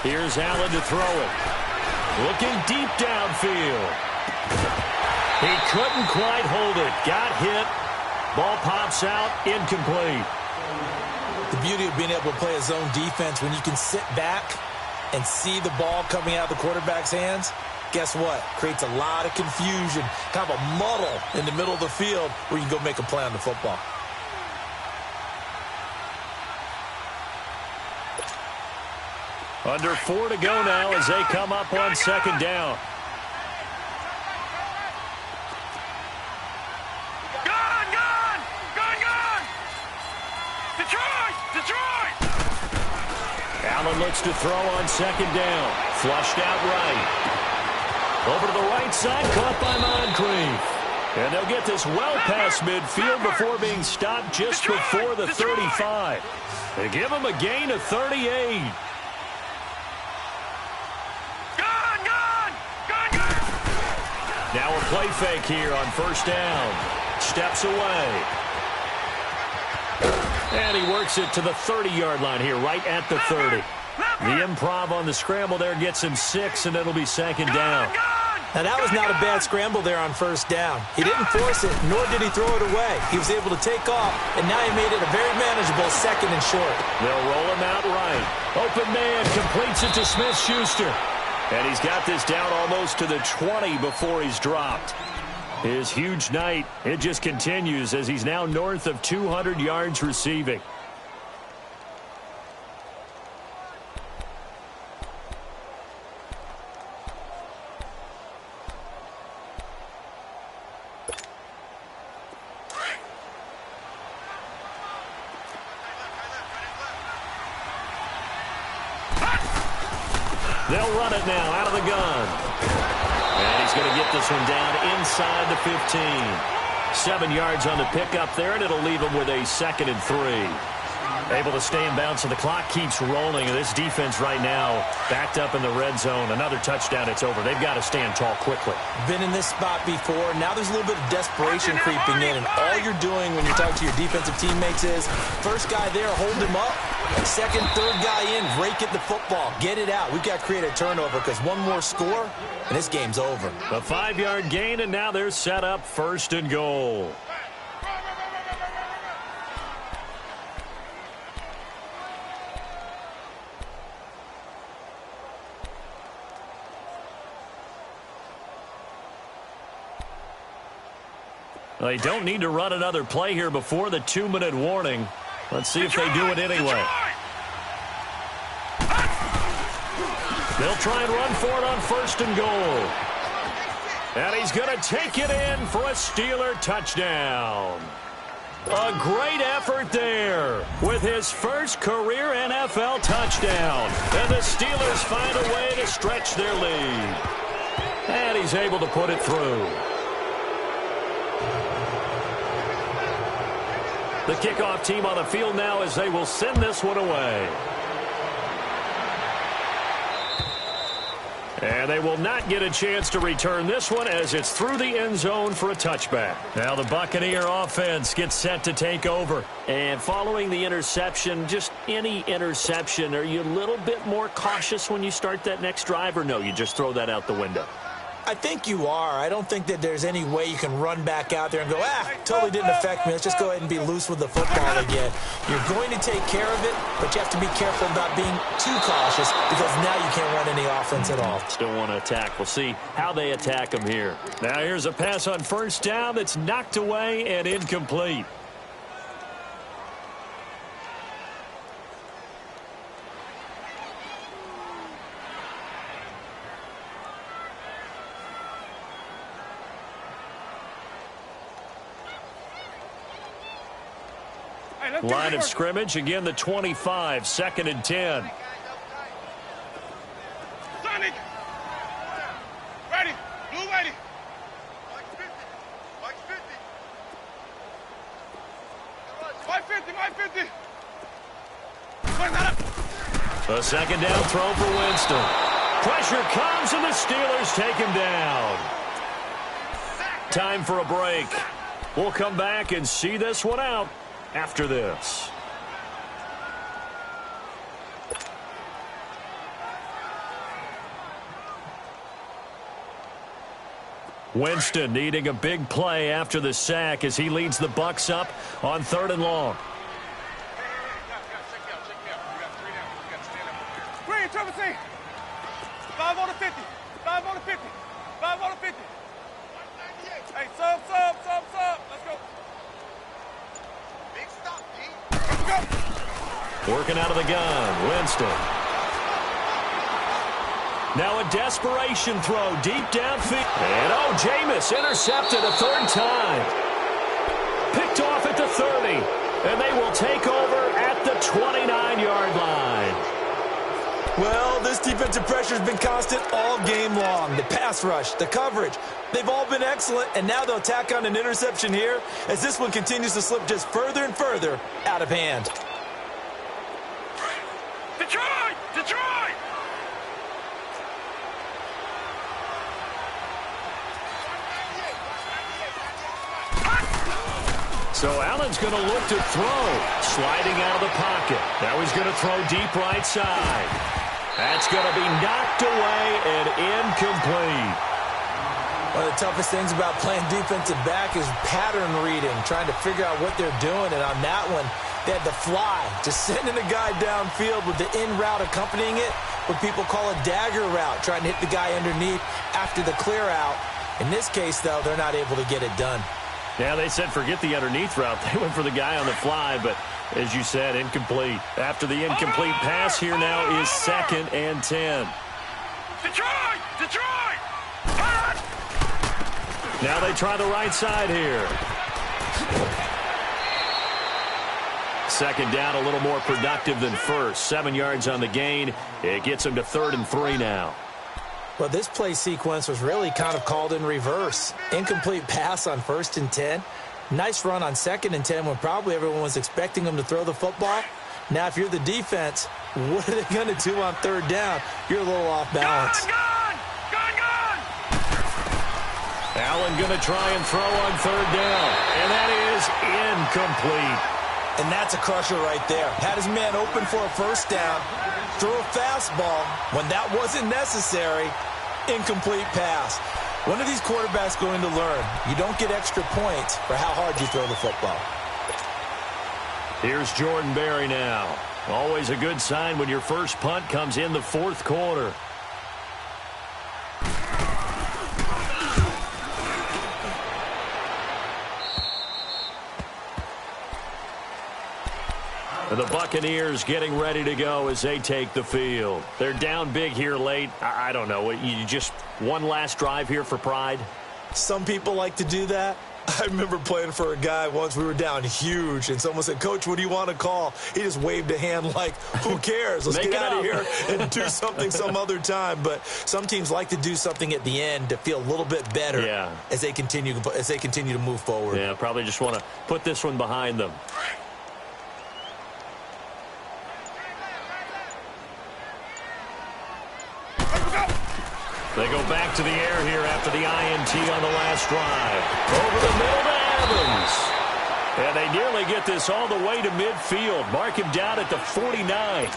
Here's Allen to throw it. Looking deep downfield. He couldn't quite hold it. Got hit, Ball pops out, incomplete. The beauty of being able to play a zone defense when you can sit back and see the ball coming out of the quarterback's hands, guess what? Creates a lot of confusion, kind of a muddle in the middle of the field where you can go make a play on the football. Under 4 to go now as they come up on second down. Allen looks to throw on second down. Flushed out right. Over to the right side, caught by Moncrief. And they'll get this well past midfield before being stopped just before the 35. They give him a gain of 38. Now a play fake here on first down. Steps away. And he works it to the 30-yard line here, right at the 30. The improv on the scramble there gets him 6, and it'll be second down. Now, that was not a bad scramble there on first down. He didn't force it, nor did he throw it away. He was able to take off, and now he made it a very manageable second and short. They'll roll him out right. Open man completes it to Smith-Schuster. And he's got this down almost to the 20 before he's dropped. His huge night, it just continues as he's now north of 200 yards receiving. They'll run it now out of the gun. And he's going to get this one down inside the 15. 7 yards on the pickup there, and it'll leave him with a 2nd and 3. Able to stay in bounds, and the clock keeps rolling. And this defense right now backed up in the red zone. Another touchdown, it's over. They've got to stand tall quickly. Been in this spot before. Now there's a little bit of desperation creeping in, and all you're doing when you're talking to your defensive teammates is first guy there, hold him up. Second, third guy in, rake at the football. Get it out. We've got to create a turnover because one more score, and this game's over. A 5-yard gain, and now they're set up 1st and goal. They don't need to run another play here before the 2-minute warning. Let's see if they do it anyway. They'll try and run for it on 1st and goal. And he's going to take it in for a Steeler touchdown. A great effort there with his first career NFL touchdown. And the Steelers find a way to stretch their lead. And he's able to put it through. The kickoff team on the field now as they will send this one away. And they will not get a chance to return this one as it's through the end zone for a touchback. Now the Buccaneer offense gets set to take over. And following the interception, just any interception, are you a little bit more cautious when you start that next drive, or no, you just throw that out the window? I think you are. I don't think that there's any way you can run back out there and go, totally didn't affect me. Let's just go ahead and be loose with the football again. You're going to take care of it, but you have to be careful about being too cautious because now you can't run any offense at all. Still want to attack. We'll see how they attack him here. Now here's a pass on first down that's knocked away and incomplete. Line of scrimmage, again the 25, 2nd and 10. Sonic! Ready! Blue ready! Mike 50! Mike 50! A 2nd down throw for Winston. Pressure comes and the Steelers take him down. Time for a break. We'll come back and see this one out after this. Winston needing a big play after the sack as he leads the Bucs up on 3rd and long. Green, triple C. 5 on the 50. 5 on the 50. 5 on the 50. Hey, sub. Let's go. Big stop, D. Let's go. Working out of the gun, Winston. Now a desperation throw deep downfield. And Jameis intercepted a 3rd time. Picked off at the 30. And they will take over at the 29-yard line. Well, this defensive pressure has been constant all game long. The pass rush, the coverage, they've all been excellent, and now they'll tack on an interception here as this one continues to slip just further and further out of hand. Detroit! Detroit! So Allen's going to look to throw. Sliding out of the pocket. Now he's going to throw deep right side. That's going to be knocked away and incomplete. One of the toughest things about playing defensive back is pattern reading, trying to figure out what they're doing. And on that one, they had the fly, just sending a guy downfield with the in route accompanying it, what people call a dagger route, trying to hit the guy underneath after the clear out. In this case, though, they're not able to get it done. Yeah, they said forget the underneath route. They went for the guy on the fly, but as you said, incomplete. After the incomplete pass, here now is 2nd and 10. Detroit! Detroit! Now they try the right side here. 2nd down, a little more productive than first. 7 yards on the gain. It gets them to 3rd and 3 now. Well, this play sequence was really kind of called in reverse. Incomplete pass on 1st and 10. Nice run on 2nd and 10 when probably everyone was expecting them to throw the football. Now, if you're the defense, what are they going to do on 3rd down? You're a little off balance. Gun! Allen going to try and throw on 3rd down. And that is incomplete. And that's a crusher right there. Had his man open for a 1st down. Threw a fastball when that wasn't necessary. Incomplete pass. When are these quarterbacks going to learn? You don't get extra points for how hard you throw the football. Here's Jordan Berry now. Always a good sign when your first punt comes in the 4th quarter. And the Buccaneers getting ready to go as they take the field. They're down big here late. I don't know. You just one last drive here for pride? Some people like to do that. I remember playing for a guy once. We were down huge, and someone said, "Coach, what do you want to call?" He just waved a hand like, who cares? Let's get out of here and do something some other time. But some teams like to do something at the end to feel a little bit better as they continue to move forward. Yeah, probably just want to put this one behind them. They go back to the air here after the INT on the last drive. Over the middle to Evans. And they nearly get this all the way to midfield. Mark him down at the 49.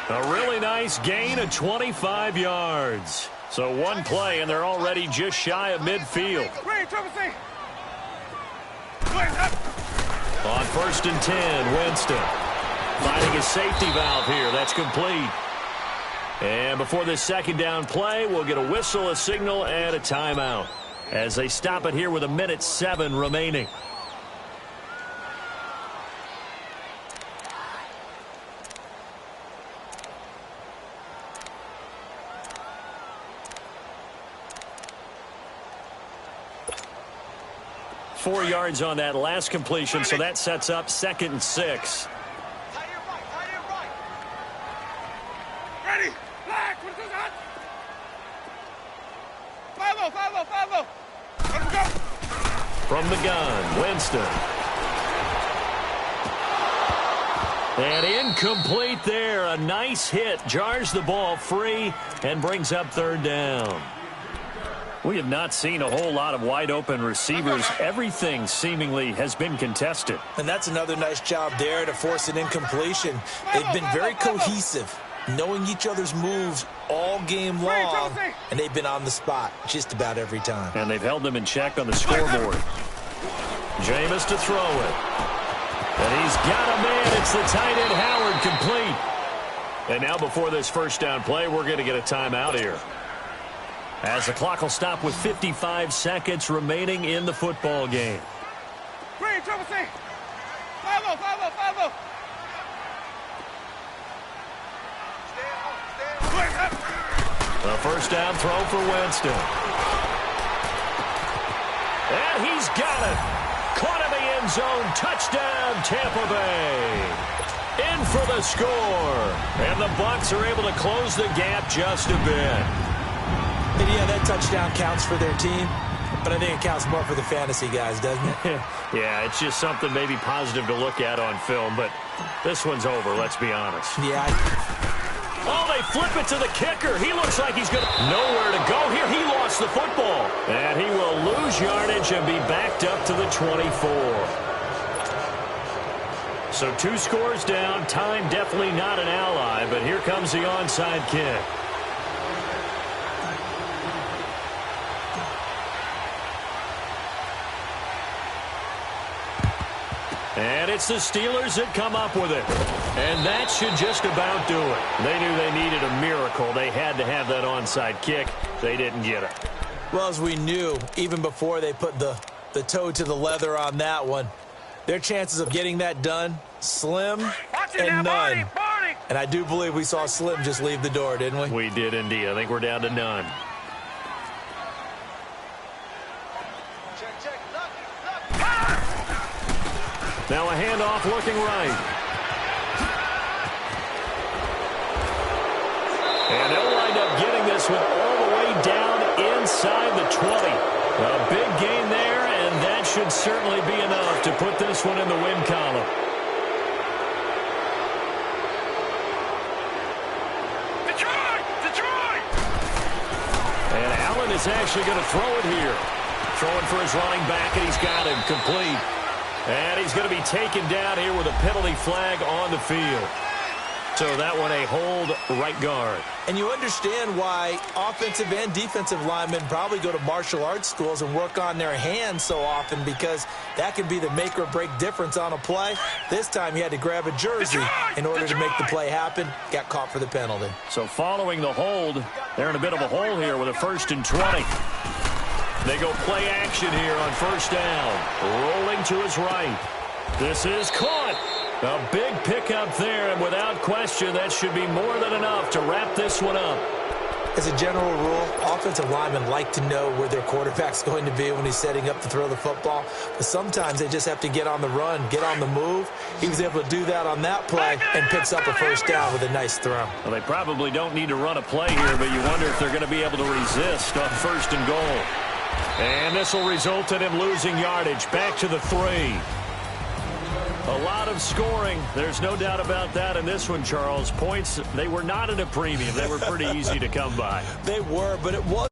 A really nice gain of 25 yards. So one play, and they're already just shy of midfield. On 1st and 10, Winston finding his safety valve here. That's complete. And before this 2nd down play, we'll get a whistle, a signal, and a timeout as they stop it here with 1:07 remaining. Four yards on that last completion, so that sets up 2nd and 6. Ready? Black, what is that? 5-0, 5-0, 5-0. Let's go. From the gun, Winston. And incomplete there. A nice hit. Jars the ball free and brings up 3rd down. We have not seen a whole lot of wide-open receivers. Everything seemingly has been contested. And that's another nice job there to force an incompletion. They've been very cohesive. knowing each other's moves all game long, and they've been on the spot just about every time. And they've held them in check on the scoreboard. Jameis to throw it. And he's got a man. It's the tight end Howard, complete. And now before this first down play, we're going to get a timeout here, as the clock will stop with 55 seconds remaining in the football game. Green, triple C. 5-0, 5-0, 5-0. A first down throw for Winston. And he's got it. Caught in the end zone. Touchdown, Tampa Bay. In for the score. And the Bucs are able to close the gap just a bit. And yeah, that touchdown counts for their team, but I think it counts more for the fantasy guys, doesn't it? Yeah, it's just something maybe positive to look at on film, but this one's over, let's be honest. Yeah. Oh, they flip it to the kicker. He looks like he's got nowhere to go here. He lost the football. And he will lose yardage and be backed up to the 24. So 2 scores down. Time definitely not an ally, but here comes the onside kick. And it's the Steelers that come up with it. And that should just about do it. They knew they needed a miracle. They had to have that onside kick. They didn't get it. Well, as we knew, even before they put the toe to the leather on that one, their chances of getting that done, slim and none. And I do believe we saw Slim just leave the door, didn't we? We did indeed. I think we're down to none. Now a handoff looking right. And they'll wind up getting this one all the way down inside the 20. A big gain there, and that should certainly be enough to put this one in the win column. Detroit! And Allen is actually going to throw it here. Throwing for his running back, and he's got him complete. And he's going to be taken down here with a penalty flag on the field. So that one a hold right guard. And you understand why offensive and defensive linemen probably go to martial arts schools and work on their hands so often, because that can be the make or break difference on a play. This time he had to grab a jersey in order to make the play happen. Got caught for the penalty. So following the hold, they're in a bit of a hole here with a 1st and 20. They go play action here on first down. Rolling to his right. This is caught. A big pickup there, and without question, that should be more than enough to wrap this one up. As a general rule, offensive linemen like to know where their quarterback's going to be when he's setting up to throw the football. But sometimes they just have to get on the run, get on the move. He was able to do that on that play and picks up a first down with a nice throw. Well, they probably don't need to run a play here, but you wonder if they're going to be able to resist on 1st and goal. And this will result in him losing yardage. Back to the 3. A lot of scoring. There's no doubt about that in this one, Charles. Points, they were not at a premium. They were pretty easy to come by. They were, but it was.